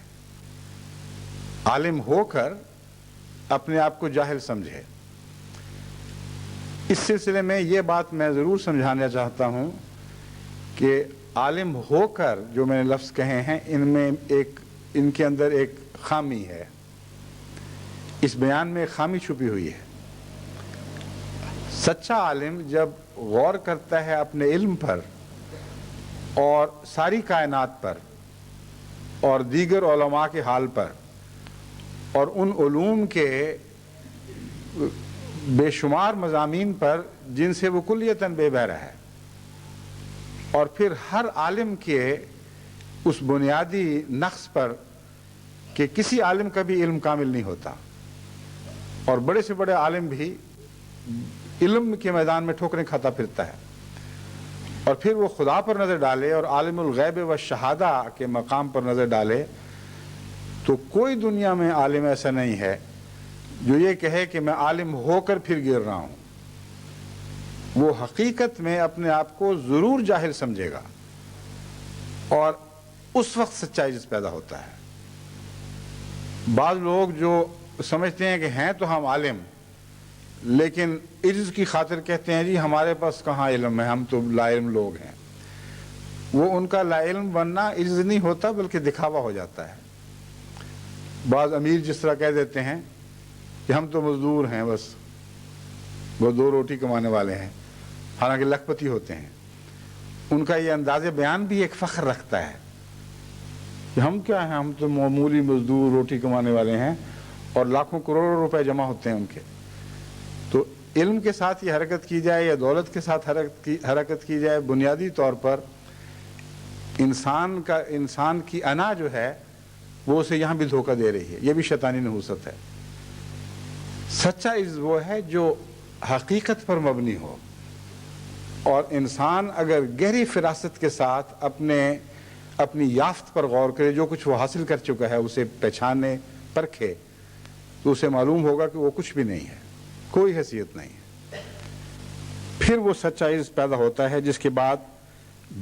عالم ہو کر اپنے آپ کو جاہل سمجھے۔ اس سلسلے میں یہ بات میں ضرور سمجھانا چاہتا ہوں کہ عالم ہو کر جو میں نے لفظ کہے ہیں، ان کے اندر ایک خامی ہے، اس بیان میں ایک خامی چھپی ہوئی ہے۔ سچا عالم جب غور کرتا ہے اپنے علم پر اور ساری کائنات پر اور دیگر علماء کے حال پر اور ان علوم کے بے شمار مضامین پر جن سے وہ کلیتاً بے بہرہ ہے، اور پھر ہر عالم کے اس بنیادی نقص پر کہ کسی عالم کا بھی علم کامل نہیں ہوتا، اور بڑے سے بڑے عالم بھی علم کے میدان میں ٹھوکریں کھاتا پھرتا ہے، اور پھر وہ خدا پر نظر ڈالے اور عالم الغیب و شہادہ کے مقام پر نظر ڈالے، تو کوئی دنیا میں عالم ایسا نہیں ہے جو یہ کہے کہ میں عالم ہو کر پھر گر رہا ہوں۔ وہ حقیقت میں اپنے آپ کو ضرور جاہل سمجھے گا، اور اس وقت سچا عجز پیدا ہوتا ہے۔ بعض لوگ جو سمجھتے ہیں کہ ہیں تو ہم عالم، لیکن عجز کی خاطر کہتے ہیں جی ہمارے پاس کہاں علم ہے، ہم تو لا علم لوگ ہیں۔ وہ ان کا لا علم بننا عجز نہیں ہوتا بلکہ دکھاوا ہو جاتا ہے۔ بعض امیر جس طرح کہہ دیتے ہیں کہ ہم تو مزدور ہیں، بس وہ 2 روٹی کمانے والے ہیں، حالانکہ لکھ پتی ہوتے ہیں۔ ان کا یہ انداز بیان بھی ایک فخر رکھتا ہے کہ ہم کیا ہیں، ہم تو معمولی مزدور روٹی کمانے والے ہیں، اور لاکھوں کروڑوں روپے جمع ہوتے ہیں ان کے۔ تو علم کے ساتھ یہ حرکت کی جائے یا دولت کے ساتھ حرکت کی جائے، بنیادی طور پر انسان کی انا جو ہے وہ اسے یہاں بھی دھوکہ دے رہی ہے۔ یہ بھی شیطانی نحوست ہے۔ سچا عز وہ ہے جو حقیقت پر مبنی ہو، اور انسان اگر گہری فراست کے ساتھ اپنی یافت پر غور کرے، جو کچھ وہ حاصل کر چکا ہے اسے پہچانے پرکھے، تو اسے معلوم ہوگا کہ وہ کچھ بھی نہیں ہے، کوئی حیثیت نہیں ہے۔ پھر وہ سچا عز پیدا ہوتا ہے، جس کے بعد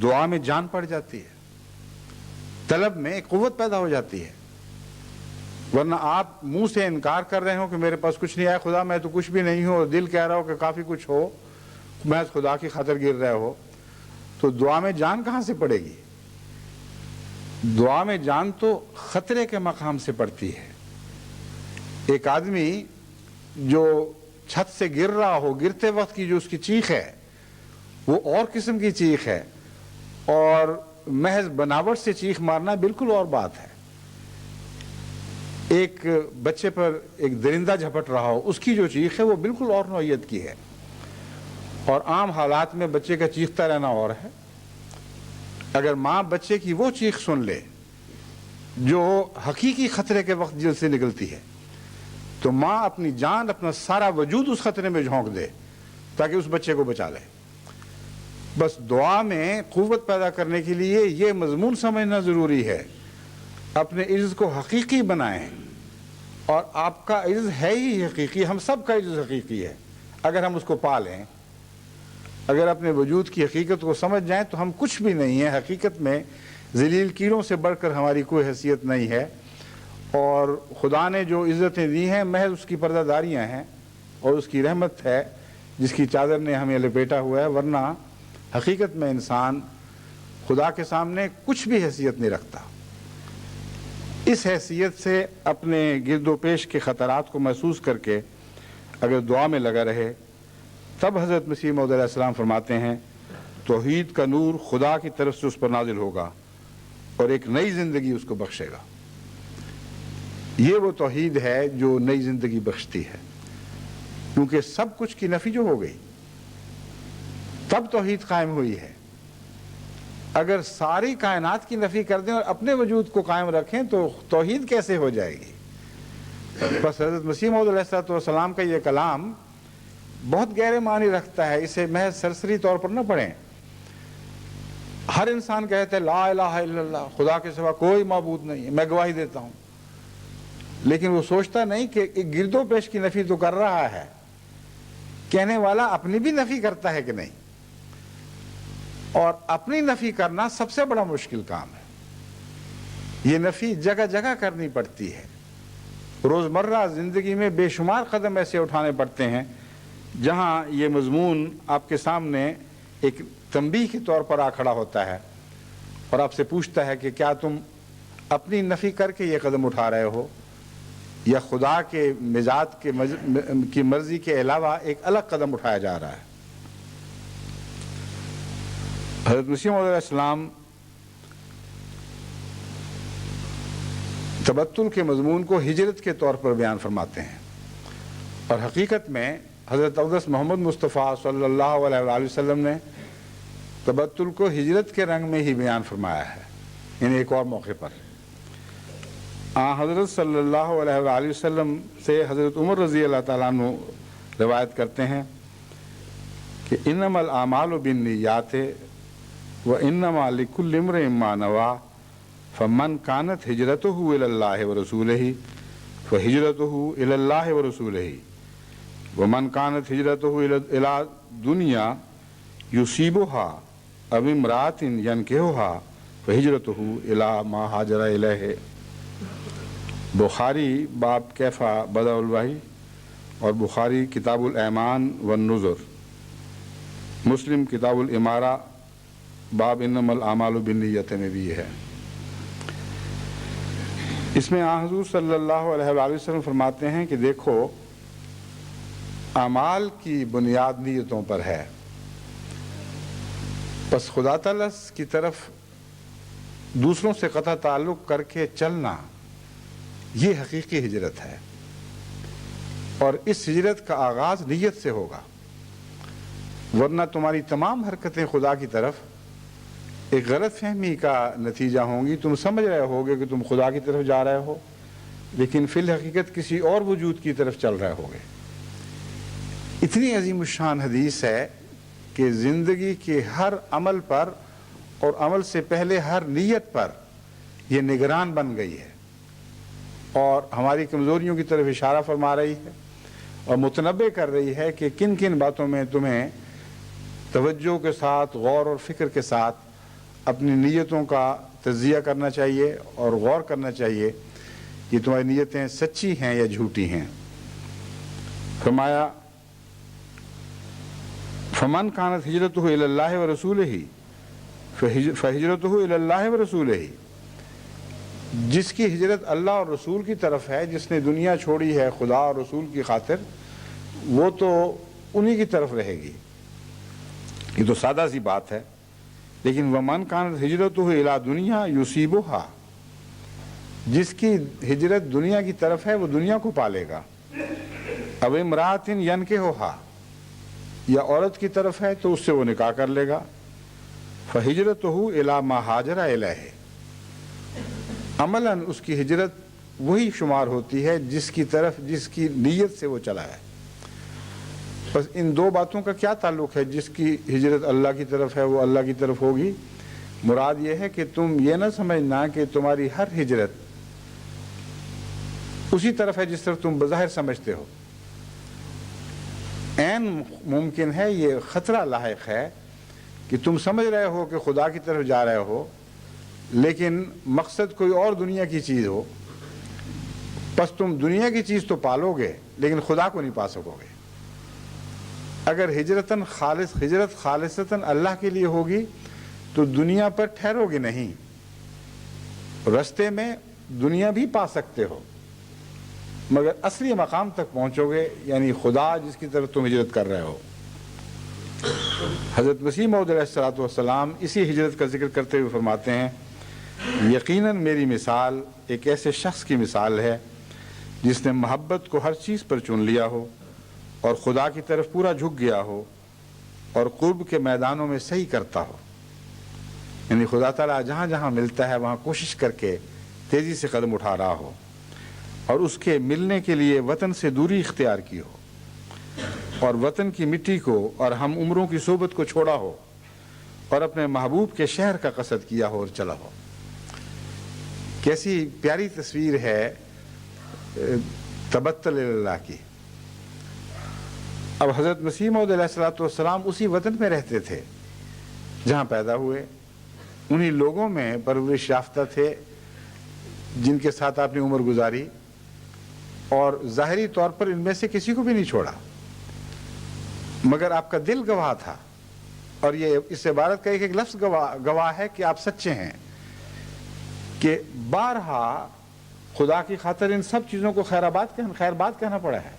دعا میں جان پڑ جاتی ہے، طلب میں ایک قوت پیدا ہو جاتی ہے۔ ورنہ آپ منہ سے انکار کر رہے ہو کہ میرے پاس کچھ نہیں ہے خدا، میں تو کچھ بھی نہیں ہوں، اور دل کہہ رہا ہو کہ کافی کچھ ہو، محض خدا کی خاطر گر رہے ہو، تو دعا میں جان کہاں سے پڑے گی؟ دعا میں جان تو خطرے کے مقام سے پڑتی ہے۔ ایک آدمی جو چھت سے گر رہا ہو، گرتے وقت کی جو اس کی چیخ ہے وہ اور قسم کی چیخ ہے، اور محض بناوٹ سے چیخ مارنا بالکل اور بات ہے۔ ایک بچے پر ایک درندہ جھپٹ رہا ہو، اس کی جو چیخ ہے وہ بالکل اور نوعیت کی ہے، اور عام حالات میں بچے کا چیختا رہنا اور ہے، اگر ماں بچے کی وہ چیخ سن لے جو حقیقی خطرے کے وقت دل سے نکلتی ہے تو ماں اپنی جان، اپنا سارا وجود اس خطرے میں جھونک دے تاکہ اس بچے کو بچا لے۔ بس دعا میں قوت پیدا کرنے کے لیے یہ مضمون سمجھنا ضروری ہے، اپنے عجز کو حقیقی بنائیں، اور آپ کا عجز ہے ہی حقیقی، ہم سب کا عجز حقیقی ہے۔ اگر ہم اس کو پا لیں، اگر اپنے وجود کی حقیقت کو سمجھ جائیں تو ہم کچھ بھی نہیں ہیں۔ حقیقت میں ذلیل کیڑوں سے بڑھ کر ہماری کوئی حیثیت نہیں ہے، اور خدا نے جو عزتیں دی ہیں محض اس کی پردہ داریاں ہیں اور اس کی رحمت ہے جس کی چادر نے ہمیں لپیٹا ہوا ہے، ورنہ حقیقت میں انسان خدا کے سامنے کچھ بھی حیثیت نہیں رکھتا۔ اس حیثیت سے اپنے گرد و پیش کے خطرات کو محسوس کر کے اگر دعا میں لگا رہے، تب حضرت مسیح موعود علیہ السلام فرماتے ہیں توحید کا نور خدا کی طرف سے اس پر نازل ہوگا اور ایک نئی زندگی اس کو بخشے گا۔ یہ وہ توحید ہے جو نئی زندگی بخشتی ہے، کیونکہ سب کچھ کی نفی جو ہو گئی تب توحید قائم ہوئی ہے۔ اگر ساری کائنات کی نفی کر دیں اور اپنے وجود کو قائم رکھیں تو توحید کیسے ہو جائے گی؟ بس حضرت مسیح موعود علیہ السلام کا یہ کلام بہت گہرے معنی رکھتا ہے، اسے محض سرسری طور پر نہ پڑھیں۔ ہر انسان کہتا ہے لا الہ الا اللہ، خدا کے سوا کوئی معبود نہیں ہے، میں گواہی دیتا ہوں، لیکن وہ سوچتا نہیں کہ ایک گرد و پیش کی نفی تو کر رہا ہے، کہنے والا اپنی بھی نفی کرتا ہے کہ نہیں؟ اور اپنی نفی کرنا سب سے بڑا مشکل کام ہے۔ یہ نفی جگہ جگہ کرنی پڑتی ہے۔ روزمرہ زندگی میں بے شمار قدم ایسے اٹھانے پڑتے ہیں جہاں یہ مضمون آپ کے سامنے ایک تنبیہ کے طور پر آ کھڑا ہوتا ہے اور آپ سے پوچھتا ہے کہ کیا تم اپنی نفی کر کے یہ قدم اٹھا رہے ہو یا خدا کے مزاج کی مرضی کے علاوہ ایک الگ قدم اٹھایا جا رہا ہے؟ حضرت مسیح موعود علیہ السلام تبتل کے مضمون کو ہجرت کے طور پر بیان فرماتے ہیں، اور حقیقت میں حضرت اقدس محمد مصطفیٰ صلی اللہ علیہ وآلہ وسلم نے تبتل کو ہجرت کے رنگ میں ہی بیان فرمایا ہے، یعنی ایک اور موقع پر۔ حضرت صلی اللہ علیہ وآلہ وسلم سے حضرت عمر رضی اللہ تعالیٰ عنہ روایت کرتے ہیں کہ انما الاعمال بالنیات وانما لکل امرئ ما نوى فمن كانت هجرته الى الله ورسوله فهجرته الى الله ورسوله ومن كانت هجرته الى دنيا يصيبها او امرأة ينكحها فهجرته الى ما هاجر اليه۔ بخاری باب کیفا بدأ الوحی اور بخاری کتاب الایمان والنذر، مسلم کتاب الامارہ باب انما الاعمال بالنیت میں بھی یہ ہے۔ اس میں حضور صلی اللہ علیہ وآلہ وسلم فرماتے ہیں کہ دیکھو اعمال کی بنیاد نیتوں پر ہے، بس خدا تعالیٰ کی طرف دوسروں سے قطع تعلق کر کے چلنا یہ حقیقی ہجرت ہے، اور اس ہجرت کا آغاز نیت سے ہوگا، ورنہ تمہاری تمام حرکتیں خدا کی طرف ایک غلط فہمی کا نتیجہ ہوں گی۔ تم سمجھ رہے ہوگے کہ تم خدا کی طرف جا رہے ہو، لیکن فی الحقیقت کسی اور وجود کی طرف چل رہے ہوگے۔ اتنی عظیم الشان حدیث ہے کہ زندگی کے ہر عمل پر اور عمل سے پہلے ہر نیت پر یہ نگران بن گئی ہے، اور ہماری کمزوریوں کی طرف اشارہ فرما رہی ہے اور متنبع کر رہی ہے کہ کن کن باتوں میں تمہیں توجہ کے ساتھ، غور اور فکر کے ساتھ اپنی نیتوں کا تجزیہ کرنا چاہیے اور غور کرنا چاہیے کہ تمہاری نیتیں سچی ہیں یا جھوٹی ہیں۔ فرمایا فمن كانت ہجرتہ الی اللہ ورسولہ فہجرتہ الی اللہ ورسولہ، جس کی ہجرت اللہ اور رسول کی طرف ہے، جس نے دنیا چھوڑی ہے خدا اور رسول کی خاطر، وہ تو انہی کی طرف رہے گی۔ یہ تو سادہ سی بات ہے، لیکن ومن كانت ہجرتہ الی دنیا یصیبھا، جس کی ہجرت دنیا کی طرف ہے وہ دنیا کو پالے گا۔ او امرأۃ ینکحھا، یا عورت کی طرف ہے تو اس سے وہ نکاح کر لے گا۔ فہجرتہ الی ما ہاجر الیہ، عملاً اس کی ہجرت وہی شمار ہوتی ہے جس کی نیت سے وہ چلا ہے۔ بس ان دو باتوں کا کیا تعلق ہے؟ جس کی ہجرت اللہ کی طرف ہے وہ اللہ کی طرف ہوگی۔ مراد یہ ہے کہ تم یہ نہ سمجھنا کہ تمہاری ہر ہجرت اسی طرف ہے جس طرف تم بظاہر سمجھتے ہو۔ عین ممکن ہے، یہ خطرہ لاحق ہے کہ تم سمجھ رہے ہو کہ خدا کی طرف جا رہے ہو، لیکن مقصد کوئی اور دنیا کی چیز ہو، بس تم دنیا کی چیز تو پالو گے لیکن خدا کو نہیں پا سکو گے۔ اگر ہجرت خالصتاً اللہ کے لیے ہوگی تو دنیا پر ٹھہرو گے نہیں، رستے میں دنیا بھی پا سکتے ہو، مگر اصلی مقام تک پہنچو گے، یعنی خدا جس کی طرف تم ہجرت کر رہے ہو۔ حضرت مسیح موعود علیہ السلام اسی ہجرت کا ذکر کرتے ہوئے فرماتے ہیں، یقیناً میری مثال ایک ایسے شخص کی مثال ہے جس نے محبت کو ہر چیز پر چن لیا ہو اور خدا کی طرف پورا جھک گیا ہو اور قرب کے میدانوں میں صحیح کرتا ہو، یعنی خدا تعالیٰ جہاں جہاں ملتا ہے وہاں کوشش کر کے تیزی سے قدم اٹھا رہا ہو اور اس کے ملنے کے لیے وطن سے دوری اختیار کی ہو اور وطن کی مٹی کو اور ہم عمروں کی صحبت کو چھوڑا ہو اور اپنے محبوب کے شہر کا قصد کیا ہو اور چلا ہو۔ کیسی پیاری تصویر ہے تبتل اللہ کی۔ اب حضرت مسیح موعود علیہ السلام اسی وطن میں رہتے تھے جہاں پیدا ہوئے، انہی لوگوں میں پرورش یافتہ تھے جن کے ساتھ آپ نے عمر گزاری، اور ظاہری طور پر ان میں سے کسی کو بھی نہیں چھوڑا، مگر آپ کا دل گواہ تھا، اور یہ اس عبارت کا ایک لفظ گواہ ہے کہ آپ سچے ہیں، کہ بارہا خدا کی خاطر ان سب چیزوں کو خیر بات کہنا پڑا ہے،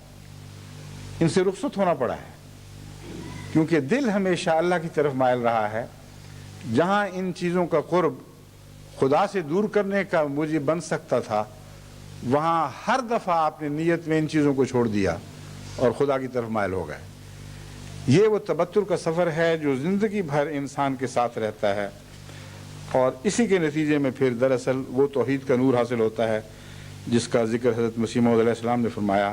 ان سے رخصت ہونا پڑا ہے، کیونکہ دل ہمیشہ اللہ کی طرف مائل رہا ہے۔ جہاں ان چیزوں کا قرب خدا سے دور کرنے کا موجب بن سکتا تھا، وہاں ہر دفعہ آپ نے نیت میں ان چیزوں کو چھوڑ دیا اور خدا کی طرف مائل ہو گئے۔ یہ وہ تبتل کا سفر ہے جو زندگی بھر انسان کے ساتھ رہتا ہے، اور اسی کے نتیجے میں پھر دراصل وہ توحید کا نور حاصل ہوتا ہے جس کا ذکر حضرت مسیح موعود علیہ السلام نے فرمایا۔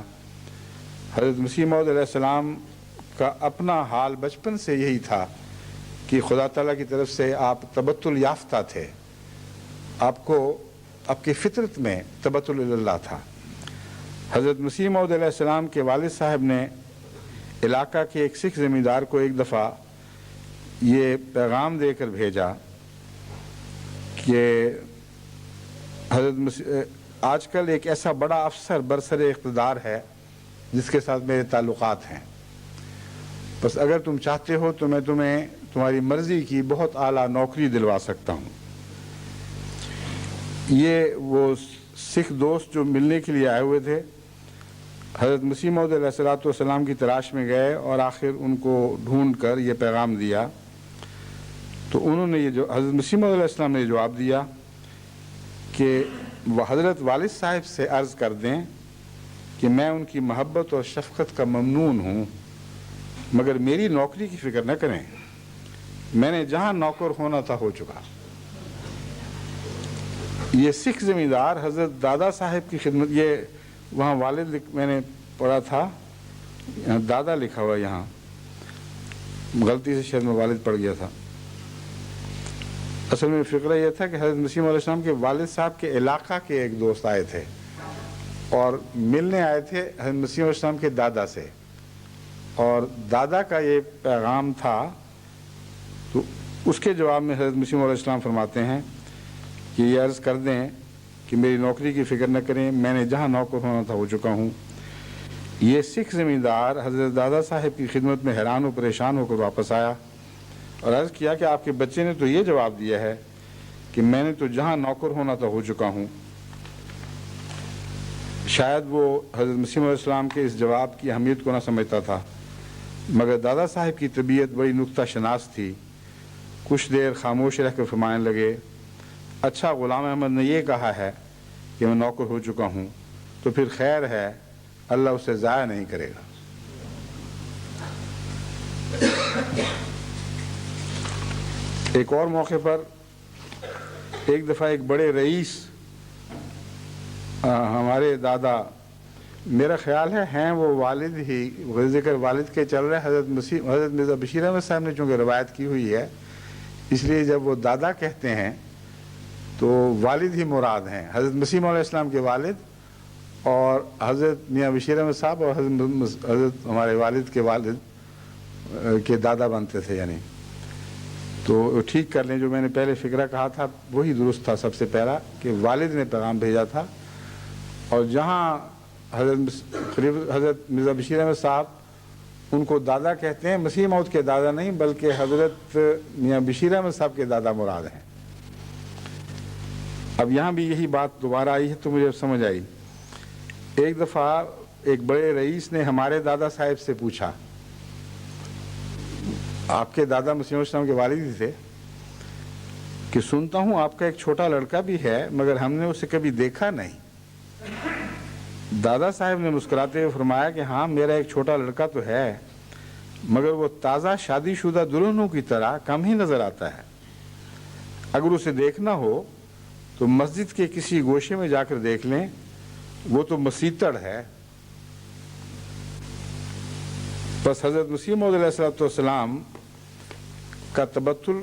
حضرت مسیح موعود علیہ السلام کا اپنا حال بچپن سے یہی تھا کہ خدا تعالیٰ کی طرف سے آپ تبتل یافتہ تھے، آپ کی فطرت میں تبتل اللہ تھا۔ حضرت مسیح موعود علیہ السلام کے والد صاحب نے علاقہ کے ایک سکھ زمیندار کو ایک دفعہ یہ پیغام دے کر بھیجا کہ آج کل ایک ایسا بڑا افسر برسر اقتدار ہے جس کے ساتھ میرے تعلقات ہیں، بس اگر تم چاہتے ہو تو میں تمہیں تمہاری مرضی کی بہت اعلیٰ نوکری دلوا سکتا ہوں۔ یہ وہ سکھ دوست جو ملنے کے لیے آئے ہوئے تھے حضرت مسیح موعود علیہ السلام کی تلاش میں گئے اور آخر ان کو ڈھونڈ کر یہ پیغام دیا، تو انہوں نے حضرت مسیح موعود علیہ السلام نے یہ جواب دیا کہ وہ حضرت والد صاحب سے عرض کر دیں کہ میں ان کی محبت اور شفقت کا ممنون ہوں، مگر میری نوکری کی فکر نہ کریں، میں نے جہاں نوکر ہونا تھا ہو چکا۔ یہ سکھ زمیندار حضرت دادا صاحب کی خدمت، یہ وہاں والد میں نے پڑھا تھا، یہاں دادا لکھا ہوا، یہاں غلطی سے شاید میں والد پڑھ گیا تھا۔ اصل میں فکرہ یہ تھا کہ حضرت مسیح علیہ السلام کے والد صاحب کے علاقہ کے ایک دوست آئے تھے اور ملنے آئے تھے حضرت مسیح علیہ السلام کے دادا سے، اور دادا کا یہ پیغام تھا، تو اس کے جواب میں حضرت مسیح علیہ السلام فرماتے ہیں کہ یہ عرض کر دیں کہ میری نوکری کی فکر نہ کریں، میں نے جہاں نوکر ہونا تھا ہو چکا ہوں۔ یہ سکھ زمیندار حضرت دادا صاحب کی خدمت میں حیران و پریشان ہو کر واپس آیا اور عرض کیا کہ آپ کے بچے نے تو یہ جواب دیا ہے کہ میں نے تو جہاں نوکر ہونا تھا ہو چکا ہوں۔ شاید وہ حضرت مسیح علیہ السلام کے اس جواب کی اہمیت کو نہ سمجھتا تھا، مگر دادا صاحب کی طبیعت بڑی نکتہ شناس تھی۔ کچھ دیر خاموش رہ کر فرمانے لگے، اچھا غلام احمد نے یہ کہا ہے کہ میں نوکر ہو چکا ہوں، تو پھر خیر ہے، اللہ اسے ضائع نہیں کرے گا۔ ایک اور موقع پر ایک دفعہ ایک بڑے رئیس ہمارے دادا، میرا خیال ہے ہیں وہ والد ہی، ذکر والد کے چل رہے، حضرت مرزا بشیر احمد صاحب نے چونکہ روایت کی ہوئی ہے، اس لیے جب وہ دادا کہتے ہیں تو والد ہی مراد ہیں، حضرت مسیح موعود علیہ السلام کے والد، اور حضرت میاں بشیر احمد صاحب اور حضرت ہمارے والد کے والد کے دادا بنتے تھے، یعنی تو ٹھیک کر لیں، جو میں نے پہلے فکرہ کہا تھا وہی درست تھا سب سے پہلا، کہ والد نے پیغام بھیجا تھا، اور جہاں حضرت مرزا بشیر احمد صاحب ان کو دادا کہتے ہیں، مسیح موعود کے دادا نہیں بلکہ حضرت میاں بشیر احمد صاحب کے دادا مراد ہیں۔ اب یہاں بھی یہی بات دوبارہ آئی ہے تو مجھے سمجھ آئی۔ ایک دفعہ ایک بڑے رئیس نے ہمارے دادا صاحب سے پوچھا، آپ کے دادا مسیح موعود السلام کے والد ہی تھے، کہ سنتا ہوں آپ کا ایک چھوٹا لڑکا بھی ہے مگر ہم نے اسے کبھی دیکھا نہیں۔ دادا صاحب نے مسکراتے ہوئے فرمایا کہ ہاں میرا ایک چھوٹا لڑکا تو ہے، مگر وہ تازہ شادی شدہ دلہنوں کی طرح کم ہی نظر آتا ہے۔ اگر اسے دیکھنا ہو تو مسجد کے کسی گوشے میں جا کر دیکھ لیں، وہ تو مسیتڑ ہے۔ بس حضرت مسیح موعود علیہ السلام کا تبتل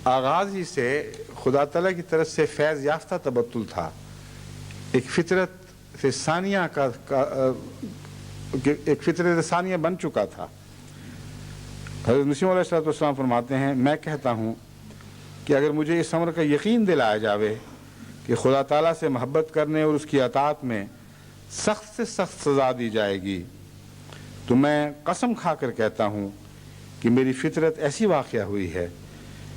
آغاز ہی سے خدا تعالیٰ کی طرف سے فیض یافتہ تبتل تھا، ایک فطرت ثانیہ ایک فطرت ثانیہ بن چکا تھا۔ حضرت مسیح موعود علیہ السلام فرماتے ہیں، میں کہتا ہوں کہ اگر مجھے اس امر کا یقین دلایا جاوے کہ خدا تعالیٰ سے محبت کرنے اور اس کی اطاعت میں سخت سے سخت سزا دی جائے گی، تو میں قسم کھا کر کہتا ہوں کہ میری فطرت ایسی واقعہ ہوئی ہے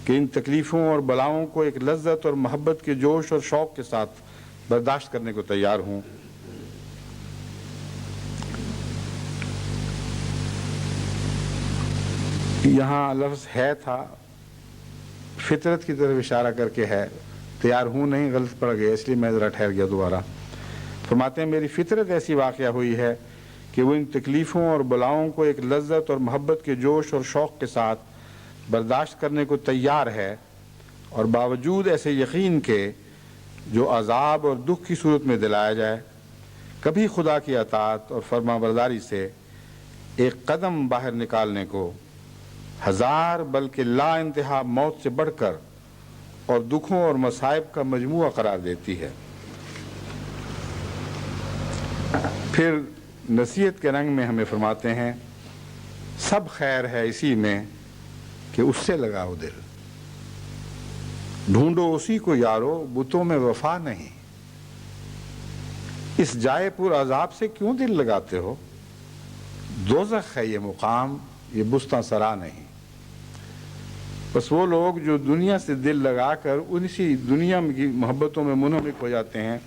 کہ ان تکلیفوں اور بلاؤں کو ایک لذت اور محبت کے جوش اور شوق کے ساتھ برداشت کرنے کو تیار ہوں۔ یہاں لفظ ہے تھا، فطرت کی طرف اشارہ کر کے ہے، تیار ہوں نہیں، غلط پڑ گیا، اس لیے میں ذرا ٹھہر گیا دوبارہ۔ فرماتے ہیں میری فطرت ایسی واقعہ ہوئی ہے کہ وہ ان تکلیفوں اور بلاؤں کو ایک لذت اور محبت کے جوش اور شوق کے ساتھ برداشت کرنے کو تیار ہے، اور باوجود ایسے یقین کے جو عذاب اور دکھ کی صورت میں دلایا جائے، کبھی خدا کی اطاعت اور فرما برداری سے ایک قدم باہر نکالنے کو ہزار بلکہ لا انتہا موت سے بڑھ کر اور دکھوں اور مصائب کا مجموعہ قرار دیتی ہے۔ پھر نصیحت کے رنگ میں ہمیں فرماتے ہیں، سب خیر ہے اسی میں کہ اس سے لگاؤ دل، ڈھونڈو اسی کو یارو بتوں میں وفا نہیں، اس جائے پر عذاب سے کیوں دل لگاتے ہو، دوزخ ہے یہ مقام یہ بستاں سرا نہیں۔ بس وہ لوگ جو دنیا سے دل لگا کر اسی دنیا کی محبتوں میں منہمک ہو جاتے ہیں،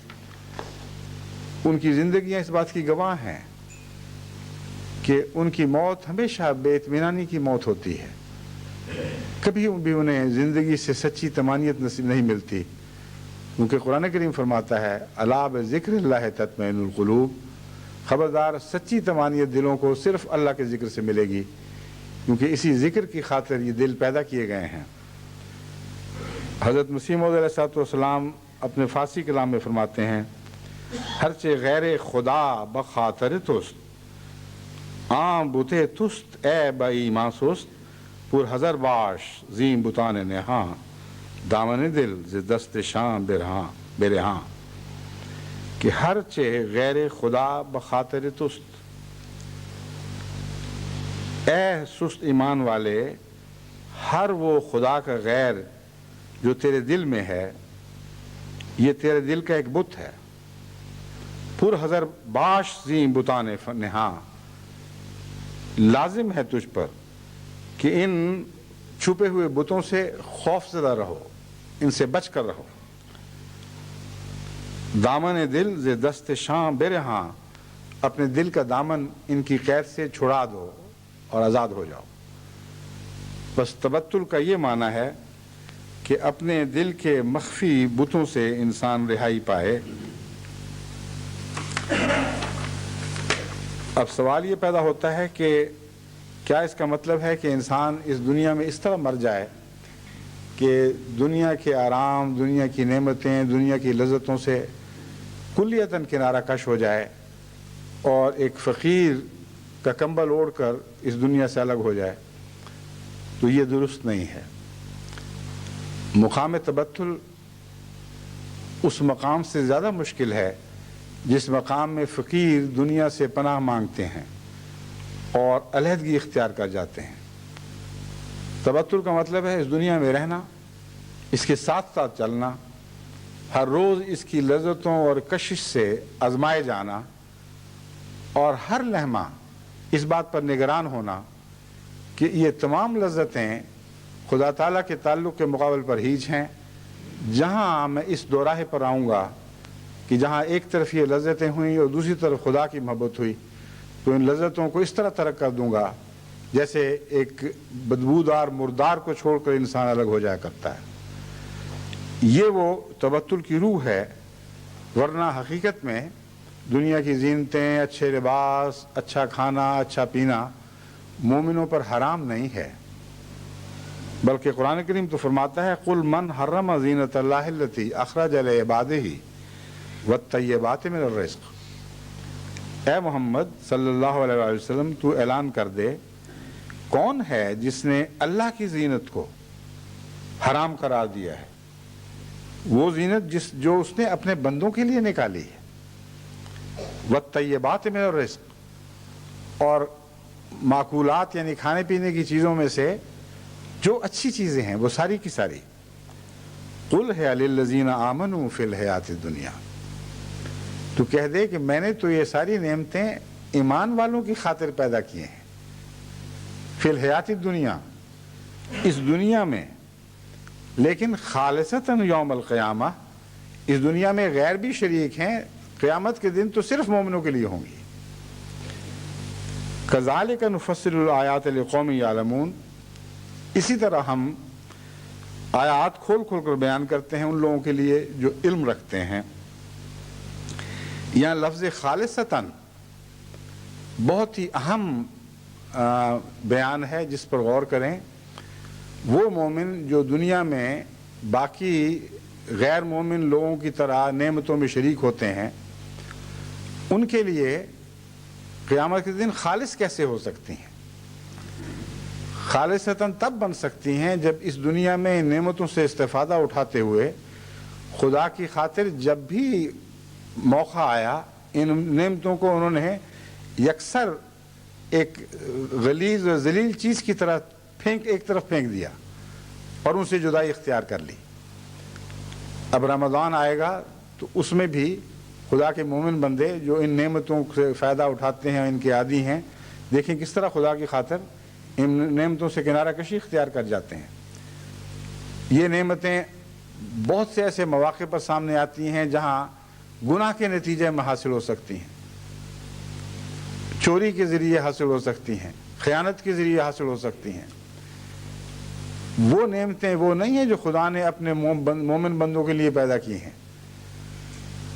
ان کی زندگیاں اس بات کی گواہ ہیں کہ ان کی موت ہمیشہ بے اطمینانی کی موت ہوتی ہے، کبھی بھی انہیں زندگی سے سچی طمانینت نصیب نہیں ملتی، کیونکہ قرآن کریم فرماتا ہے الا بذکر اللہ تطمئن القلوب، خبردار سچی طمانینت دلوں کو صرف اللہ کے ذکر سے ملے گی، کیونکہ اسی ذکر کی خاطر یہ دل پیدا کیے گئے ہیں۔ حضرت مسیح موعود علیہ السلام اپنے فارسی کلام میں فرماتے ہیں، ہرچہ غیر خدا بخاطر تست، آم بتے تست اے با ایمان سست، پر ہزر باش زیم بتان نہاں، دامن دل ز دست شام برہاں، کہ ہرچہ غیر خدا بخاطر تست، اے سست ایمان والے، ہر وہ خدا کا غیر جو تیرے دل میں ہے، یہ تیرے دل کا ایک بت ہے، پر ہزر باش زیم بتان نہاں، لازم ہے تجھ پر کہ ان چھپے ہوئے بتوں سے خوف زدہ رہو، ان سے بچ کر رہو، دامن دل ز دست شام برہاں، اپنے دل کا دامن ان کی قید سے چھڑا دو اور آزاد ہو جاؤ۔ بس تبتل کا یہ معنی ہے کہ اپنے دل کے مخفی بتوں سے انسان رہائی پائے۔ اب سوال یہ پیدا ہوتا ہے کہ کیا اس کا مطلب ہے کہ انسان اس دنیا میں اس طرح مر جائے کہ دنیا کے آرام، دنیا کی نعمتیں، دنیا کی لذتوں سے کلیتاً کنارہ کش ہو جائے اور ایک فقیر کا کمبل اوڑھ کر اس دنیا سے الگ ہو جائے، تو یہ درست نہیں ہے۔ مقام تبتل اس مقام سے زیادہ مشکل ہے جس مقام میں فقیر دنیا سے پناہ مانگتے ہیں اور علیحدگی اختیار کر جاتے ہیں۔ تبتل کا مطلب ہے اس دنیا میں رہنا، اس کے ساتھ ساتھ چلنا، ہر روز اس کی لذتوں اور کشش سے آزمائے جانا، اور ہر لمحہ اس بات پر نگران ہونا کہ یہ تمام لذتیں خدا تعالیٰ کے تعلق کے مقابل پر ہیچ ہیں۔ جہاں میں اس دوراہے پر آؤں گا کہ جہاں ایک طرف یہ لذتیں ہوئیں اور دوسری طرف خدا کی محبت ہوئی، تو ان لذتوں کو اس طرح ترک کر دوں گا جیسے ایک بدبودار مردار کو چھوڑ کر انسان الگ ہو جایا کرتا ہے۔ یہ وہ تبتل کی روح ہے، ورنہ حقیقت میں دنیا کی زینتیں، اچھے لباس، اچھا کھانا، اچھا پینا مومنوں پر حرام نہیں ہے، بلکہ قرآن کریم تو فرماتا ہے قُلْ مَنْ حَرَّمَ زِینَةَ اللَّهِ الَّتِی أَخْرَجَ لِعِبَادِهِ وَالطَّیِّبَاتِ مِنَ الرِّزْقِ۔ اے محمد صلی اللہ علیہ وسلم، تو اعلان کر دے کون ہے جس نے اللہ کی زینت کو حرام قرار دیا ہے، وہ زینت جو اس نے اپنے بندوں کے لیے نکالی ہے، وَالطَّیِّبَاتِ مِنَ الرِّزْقِ، اور معقولات یعنی کھانے پینے کی چیزوں میں سے جو اچھی چیزیں ہیں وہ ساری کی ساری۔ قُلْ هِیَ لِلَّذِینَ آمَنُوا فِی الْحَیَاةِ الدُّنْیَا، تو کہہ دے کہ میں نے تو یہ ساری نعمتیں ایمان والوں کی خاطر پیدا کیے ہیں، فی الحیات الدنیا، اس دنیا میں، لیکن خالصتاً یوم القیامہ، اس دنیا میں غیر بھی شریک ہیں، قیامت کے دن تو صرف مومنوں کے لیے ہوں گی۔ کذالک نفصل الآیات لقوم یعلمون، اسی طرح ہم آیات کھول کھول کر بیان کرتے ہیں ان لوگوں کے لیے جو علم رکھتے ہیں۔ یہاں لفظ خالصتاً بہت ہی اہم بیان ہے جس پر غور کریں۔ وہ مومن جو دنیا میں باقی غیر مومن لوگوں کی طرح نعمتوں میں شریک ہوتے ہیں، ان کے لیے قیامت کے دن خالص کیسے ہو سکتی ہیں؟ خالصتاً تب بن سکتی ہیں جب اس دنیا میں نعمتوں سے استفادہ اٹھاتے ہوئے خدا کی خاطر جب بھی موقع آیا ان نعمتوں کو انہوں نے یکسر ایک غلیظ و ذلیل چیز کی طرح ایک طرف پھینک دیا اور ان سے جدائی اختیار کر لی۔ اب رمضان آئے گا تو اس میں بھی خدا کے مومن بندے جو ان نعمتوں سے فائدہ اٹھاتے ہیں، ان کے عادی ہیں، دیکھیں کس طرح خدا کی خاطر ان نعمتوں سے کنارہ کشی اختیار کر جاتے ہیں۔ یہ نعمتیں بہت سے ایسے مواقع پر سامنے آتی ہیں جہاں گناہ کے نتیجے میں حاصل ہو سکتی ہیں، چوری کے ذریعے حاصل ہو سکتی ہیں، خیانت کے ذریعے حاصل ہو سکتی ہیں۔ وہ نعمتیں وہ نہیں ہیں جو خدا نے اپنے مومن بندوں کے لیے پیدا کی ہیں۔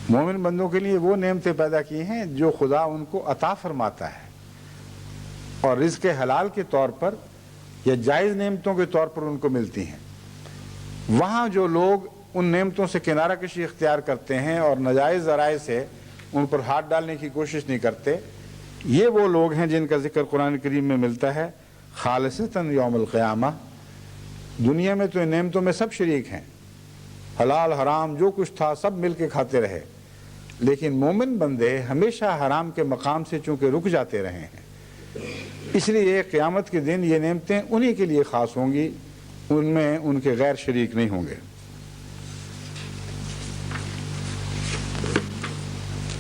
مومن بندوں کے لیے وہ نعمتیں پیدا کی ہیں جو خدا ان کو عطا فرماتا ہے، اور رزق حلال کے طور پر یا جائز نعمتوں کے طور پر ان کو ملتی ہیں۔ وہاں جو لوگ ان نعمتوں سے کنارہ کشی اختیار کرتے ہیں اور ناجائز ذرائع سے ان پر ہاتھ ڈالنے کی کوشش نہیں کرتے، یہ وہ لوگ ہیں جن کا ذکر قرآن کریم میں ملتا ہے خالصتاً یوم القیامہ۔ دنیا میں تو ان نعمتوں میں سب شریک ہیں، حلال حرام جو کچھ تھا سب مل کے کھاتے رہے، لیکن مومن بندے ہمیشہ حرام کے مقام سے چونکہ رک جاتے رہے ہیں، اس لیے قیامت کے دن یہ نعمتیں انہی کے لیے خاص ہوں گی، ان میں ان کے غیر شریک نہیں ہوں گے۔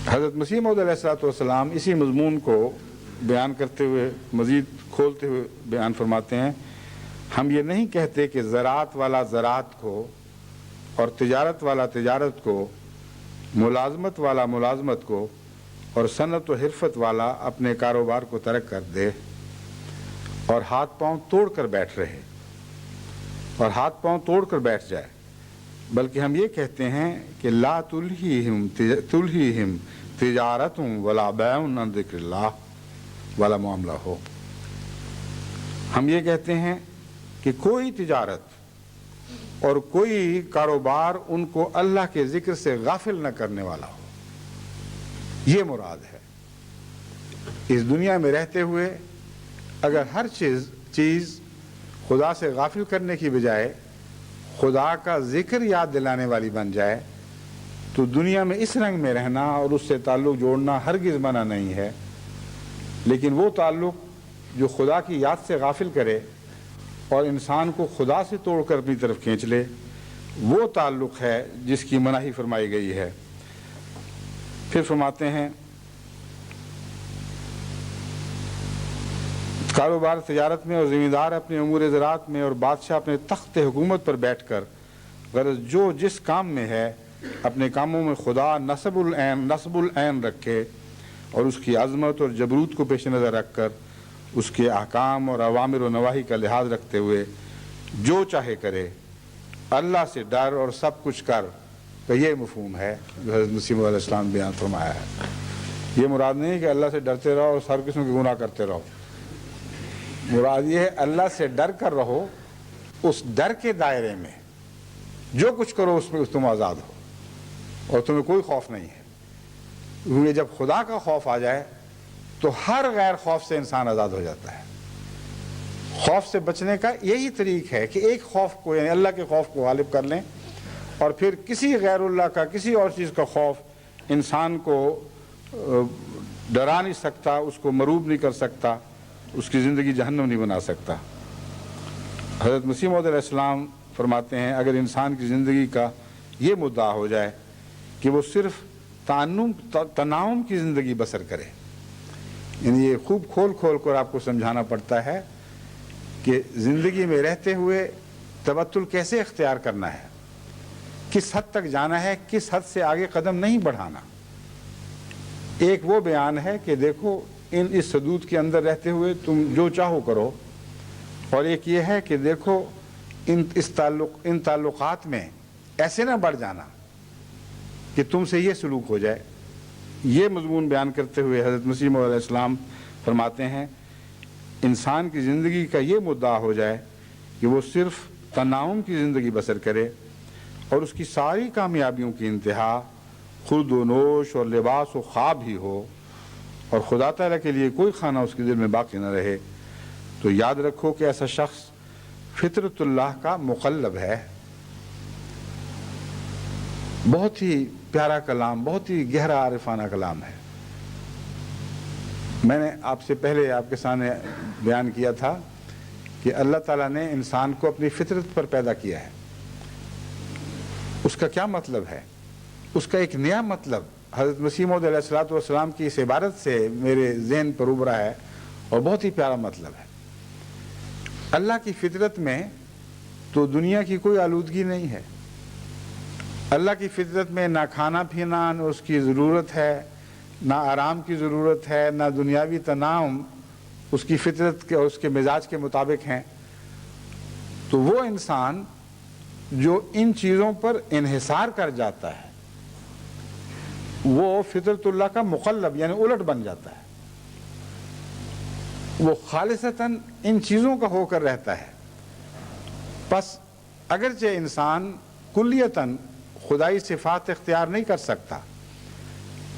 حضرت مسیح موعود علیہ السلام اسی مضمون کو بیان کرتے ہوئے مزید کھولتے ہوئے بیان فرماتے ہیں، ہم یہ نہیں کہتے کہ زراعت والا زراعت کو اور تجارت والا تجارت کو، ملازمت والا ملازمت کو اور صنعت و حرفت والا اپنے کاروبار کو ترک کر دے اور ہاتھ پاؤں توڑ کر بیٹھ جائے، بلکہ ہم یہ کہتے ہیں کہ لا تلہیہم تجارت ولا بیع عن ذکر اللہ والا معاملہ ہو۔ ہم یہ کہتے ہیں کہ کوئی تجارت اور کوئی کاروبار ان کو اللہ کے ذکر سے غافل نہ کرنے والا ہو. یہ مراد ہے. اس دنیا میں رہتے ہوئے اگر ہر چیز خدا سے غافل کرنے کی بجائے خدا کا ذکر یاد دلانے والی بن جائے تو دنیا میں اس رنگ میں رہنا اور اس سے تعلق جوڑنا ہرگز منع نہیں ہے. لیکن وہ تعلق جو خدا کی یاد سے غافل کرے اور انسان کو خدا سے توڑ کر اپنی طرف کھینچ لے، وہ تعلق ہے جس کی مناہی فرمائی گئی ہے. پھر فرماتے ہیں کاروبار تجارت میں اور ذمہ دار اپنے امور زراعت میں اور بادشاہ اپنے تخت حکومت پر بیٹھ کر غرض جو جس کام میں ہے اپنے کاموں میں خدا نصب العین رکھے اور اس کی عظمت اور جبروت کو پیش نظر رکھ کر اس کے احکام اور اوامر و نواہی کا لحاظ رکھتے ہوئے جو چاہے کرے، اللہ سے ڈر اور سب کچھ کر، تو یہ مفہوم ہے جو حضرت مسیح موعود علیہ السلام بیان فرمایا ہے. یہ مراد نہیں ہے کہ اللہ سے ڈرتے رہو اور ہر قسم کے گناہ کرتے رہو. مراد یہ ہے اللہ سے ڈر کر رہو، اس ڈر کے دائرے میں جو کچھ کرو اس میں تم آزاد ہو اور تمہیں کوئی خوف نہیں ہے. کیونکہ جب خدا کا خوف آ جائے تو ہر غیر خوف سے انسان آزاد ہو جاتا ہے. خوف سے بچنے کا یہی طریق ہے کہ ایک خوف کو یعنی اللہ کے خوف کو غالب کر لیں، اور پھر کسی غیر اللہ کا کسی اور چیز کا خوف انسان کو ڈرا نہیں سکتا، اس کو مروب نہیں کر سکتا، اس کی زندگی جہنم نہیں بنا سکتا. حضرت مسیح موعود علیہ السلام فرماتے ہیں اگر انسان کی زندگی کا یہ مدعا ہو جائے کہ وہ صرف تنعم کی زندگی بسر کرے، یعنی یہ خوب کھول کھول کر آپ کو سمجھانا پڑتا ہے کہ زندگی میں رہتے ہوئے تبتل کیسے اختیار کرنا ہے، کس حد تک جانا ہے، کس حد سے آگے قدم نہیں بڑھانا. ایک وہ بیان ہے کہ دیکھو اس حدود کے اندر رہتے ہوئے تم جو چاہو کرو، اور ایک یہ ہے کہ دیکھو ان تعلقات میں ایسے نہ بڑھ جانا کہ تم سے یہ سلوک ہو جائے. یہ مضمون بیان کرتے ہوئے حضرت مسیح موعود علیہ السلام فرماتے ہیں انسان کی زندگی کا یہ مدعا ہو جائے کہ وہ صرف تنعم کی زندگی بسر کرے اور اس کی ساری کامیابیوں کی انتہا خورد و نوش اور لباس و خواب ہی ہو اور خدا تعالیٰ کے لیے کوئی کھانا اس کے دل میں باقی نہ رہے، تو یاد رکھو کہ ایسا شخص فطرت اللہ کا مقلب ہے. بہت ہی پیارا کلام، بہت ہی گہرا عارفانہ کلام ہے. میں نے آپ سے پہلے آپ کے سامنے بیان کیا تھا کہ اللہ تعالیٰ نے انسان کو اپنی فطرت پر پیدا کیا ہے. اس کا کیا مطلب ہے؟ اس کا ایک نیا مطلب حضرت مسیح موعود علیہ السلام کی اس عبارت سے میرے ذہن پر ابھرا ہے اور بہت ہی پیارا مطلب ہے. اللہ کی فطرت میں تو دنیا کی کوئی آلودگی نہیں ہے. اللہ کی فطرت میں نہ کھانا پینا نہ اس کی ضرورت ہے، نہ آرام کی ضرورت ہے، نہ دنیاوی تنعم اس کی فطرت کے اور اس کے مزاج کے مطابق ہیں. تو وہ انسان جو ان چیزوں پر انحصار کر جاتا ہے وہ فطرت اللہ کا مقلب یعنی الٹ بن جاتا ہے. وہ خالصتاً ان چیزوں کا ہو کر رہتا ہے. پس اگرچہ انسان کلیتاً خدائی صفات اختیار نہیں کر سکتا،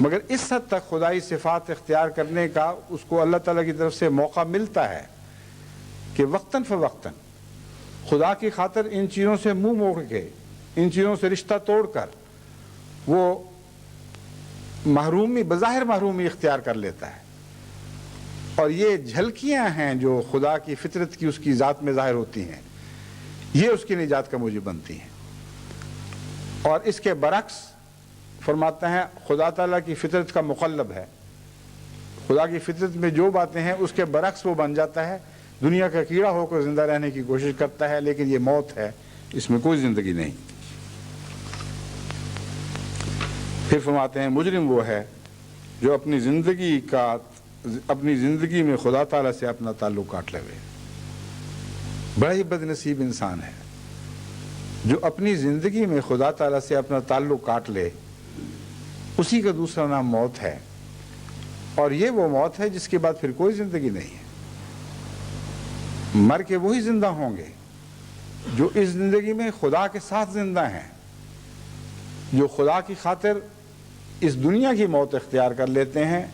مگر اس حد تک خدائی صفات اختیار کرنے کا اس کو اللہ تعالیٰ کی طرف سے موقع ملتا ہے کہ وقتاً فوقتاً خدا کی خاطر ان چیزوں سے منہ موڑ کے، ان چیزوں سے رشتہ توڑ کر وہ محرومی، بظاہر محرومی اختیار کر لیتا ہے. اور یہ جھلکیاں ہیں جو خدا کی فطرت کی اس کی ذات میں ظاہر ہوتی ہیں، یہ اس کی نجات کا موجب بنتی ہیں. اور اس کے برعکس فرماتا ہے خدا تعالیٰ کی فطرت کا مقلب ہے. خدا کی فطرت میں جو باتیں ہیں اس کے برعکس وہ بن جاتا ہے، دنیا کا کیڑا ہو کر زندہ رہنے کی کوشش کرتا ہے، لیکن یہ موت ہے، اس میں کوئی زندگی نہیں. پھر فرماتے ہیں مجرم وہ ہے جو اپنی زندگی میں خدا تعالیٰ سے اپنا تعلق کاٹ لے. بڑا ہی بد نصیب انسان ہے جو اپنی زندگی میں خدا تعالیٰ سے اپنا تعلق کاٹ لے. اسی کا دوسرا نام موت ہے، اور یہ وہ موت ہے جس کے بعد پھر کوئی زندگی نہیں ہے. مر کے وہی زندہ ہوں گے جو اس زندگی میں خدا کے ساتھ زندہ ہیں، جو خدا کی خاطر اس دنیا کی موت اختیار کر لیتے ہیں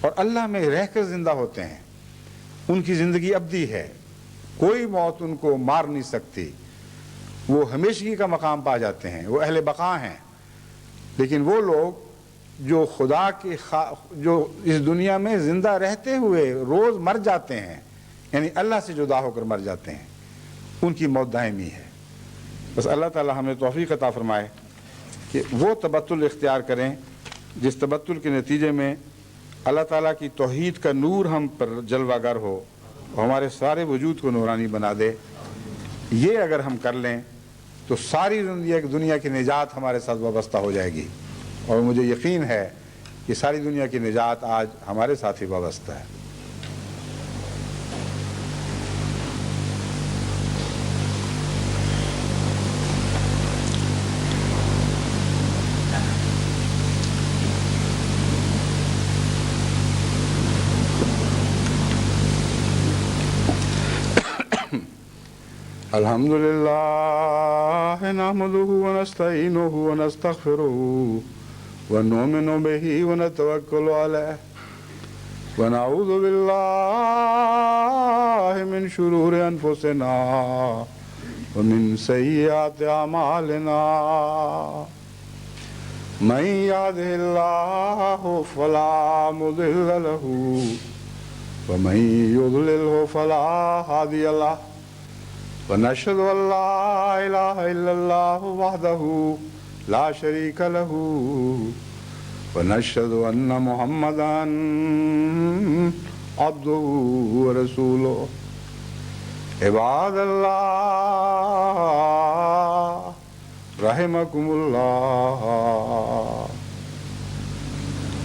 اور اللہ میں رہ کر زندہ ہوتے ہیں، ان کی زندگی ابدی ہے، کوئی موت ان کو مار نہیں سکتی، وہ ہمیشگی کا مقام پا جاتے ہیں، وہ اہل بقا ہیں۔ لیکن وہ لوگ جو خدا کے جو اس دنیا میں زندہ رہتے ہوئے روز مر جاتے ہیں، یعنی اللہ سے جدا ہو کر مر جاتے ہیں، ان کی موت دائمی ہے۔ بس اللہ تعالی ہمیں توفیق عطا فرمائے کہ وہ تبتل اختیار کریں جس تبتل کے نتیجے میں اللہ تعالیٰ کی توحید کا نور ہم پر جلوہ گر ہو، ہمارے سارے وجود کو نورانی بنا دے۔ یہ اگر ہم کر لیں تو ساری دنیا کی نجات ہمارے ساتھ وابستہ ہو جائے گی، اور مجھے یقین ہے کہ ساری دنیا کی نجات آج ہمارے ساتھ ہی وابستہ ہے۔ الحمد لله نحمده ونستعينه ونستغفره ونؤمن به ونتوكل عليه ونعوذ بالله من شرور أنفسنا ومن سيئات أعمالنا من يهده الله فلا مضل له ومن يضلله فلا هادي له ونشهد أن لا إله إلا الله وحده لا شريك له ونشهد أن محمدا عبده ورسوله عباد الله رحمكم الله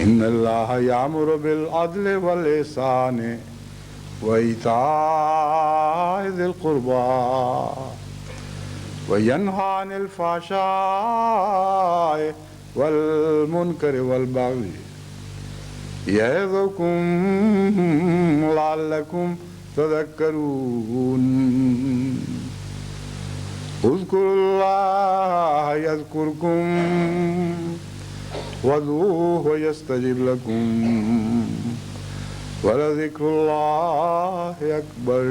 إن الله يأمر بالعدل والإحسان وإيتاء ذي القربى وينهى عن الفحشاء والمنكر والبغي يعظكم لعلكم تذكرون اذكروا الله يذكركم وادعوه يستجب لكم ولذكر الله أكبر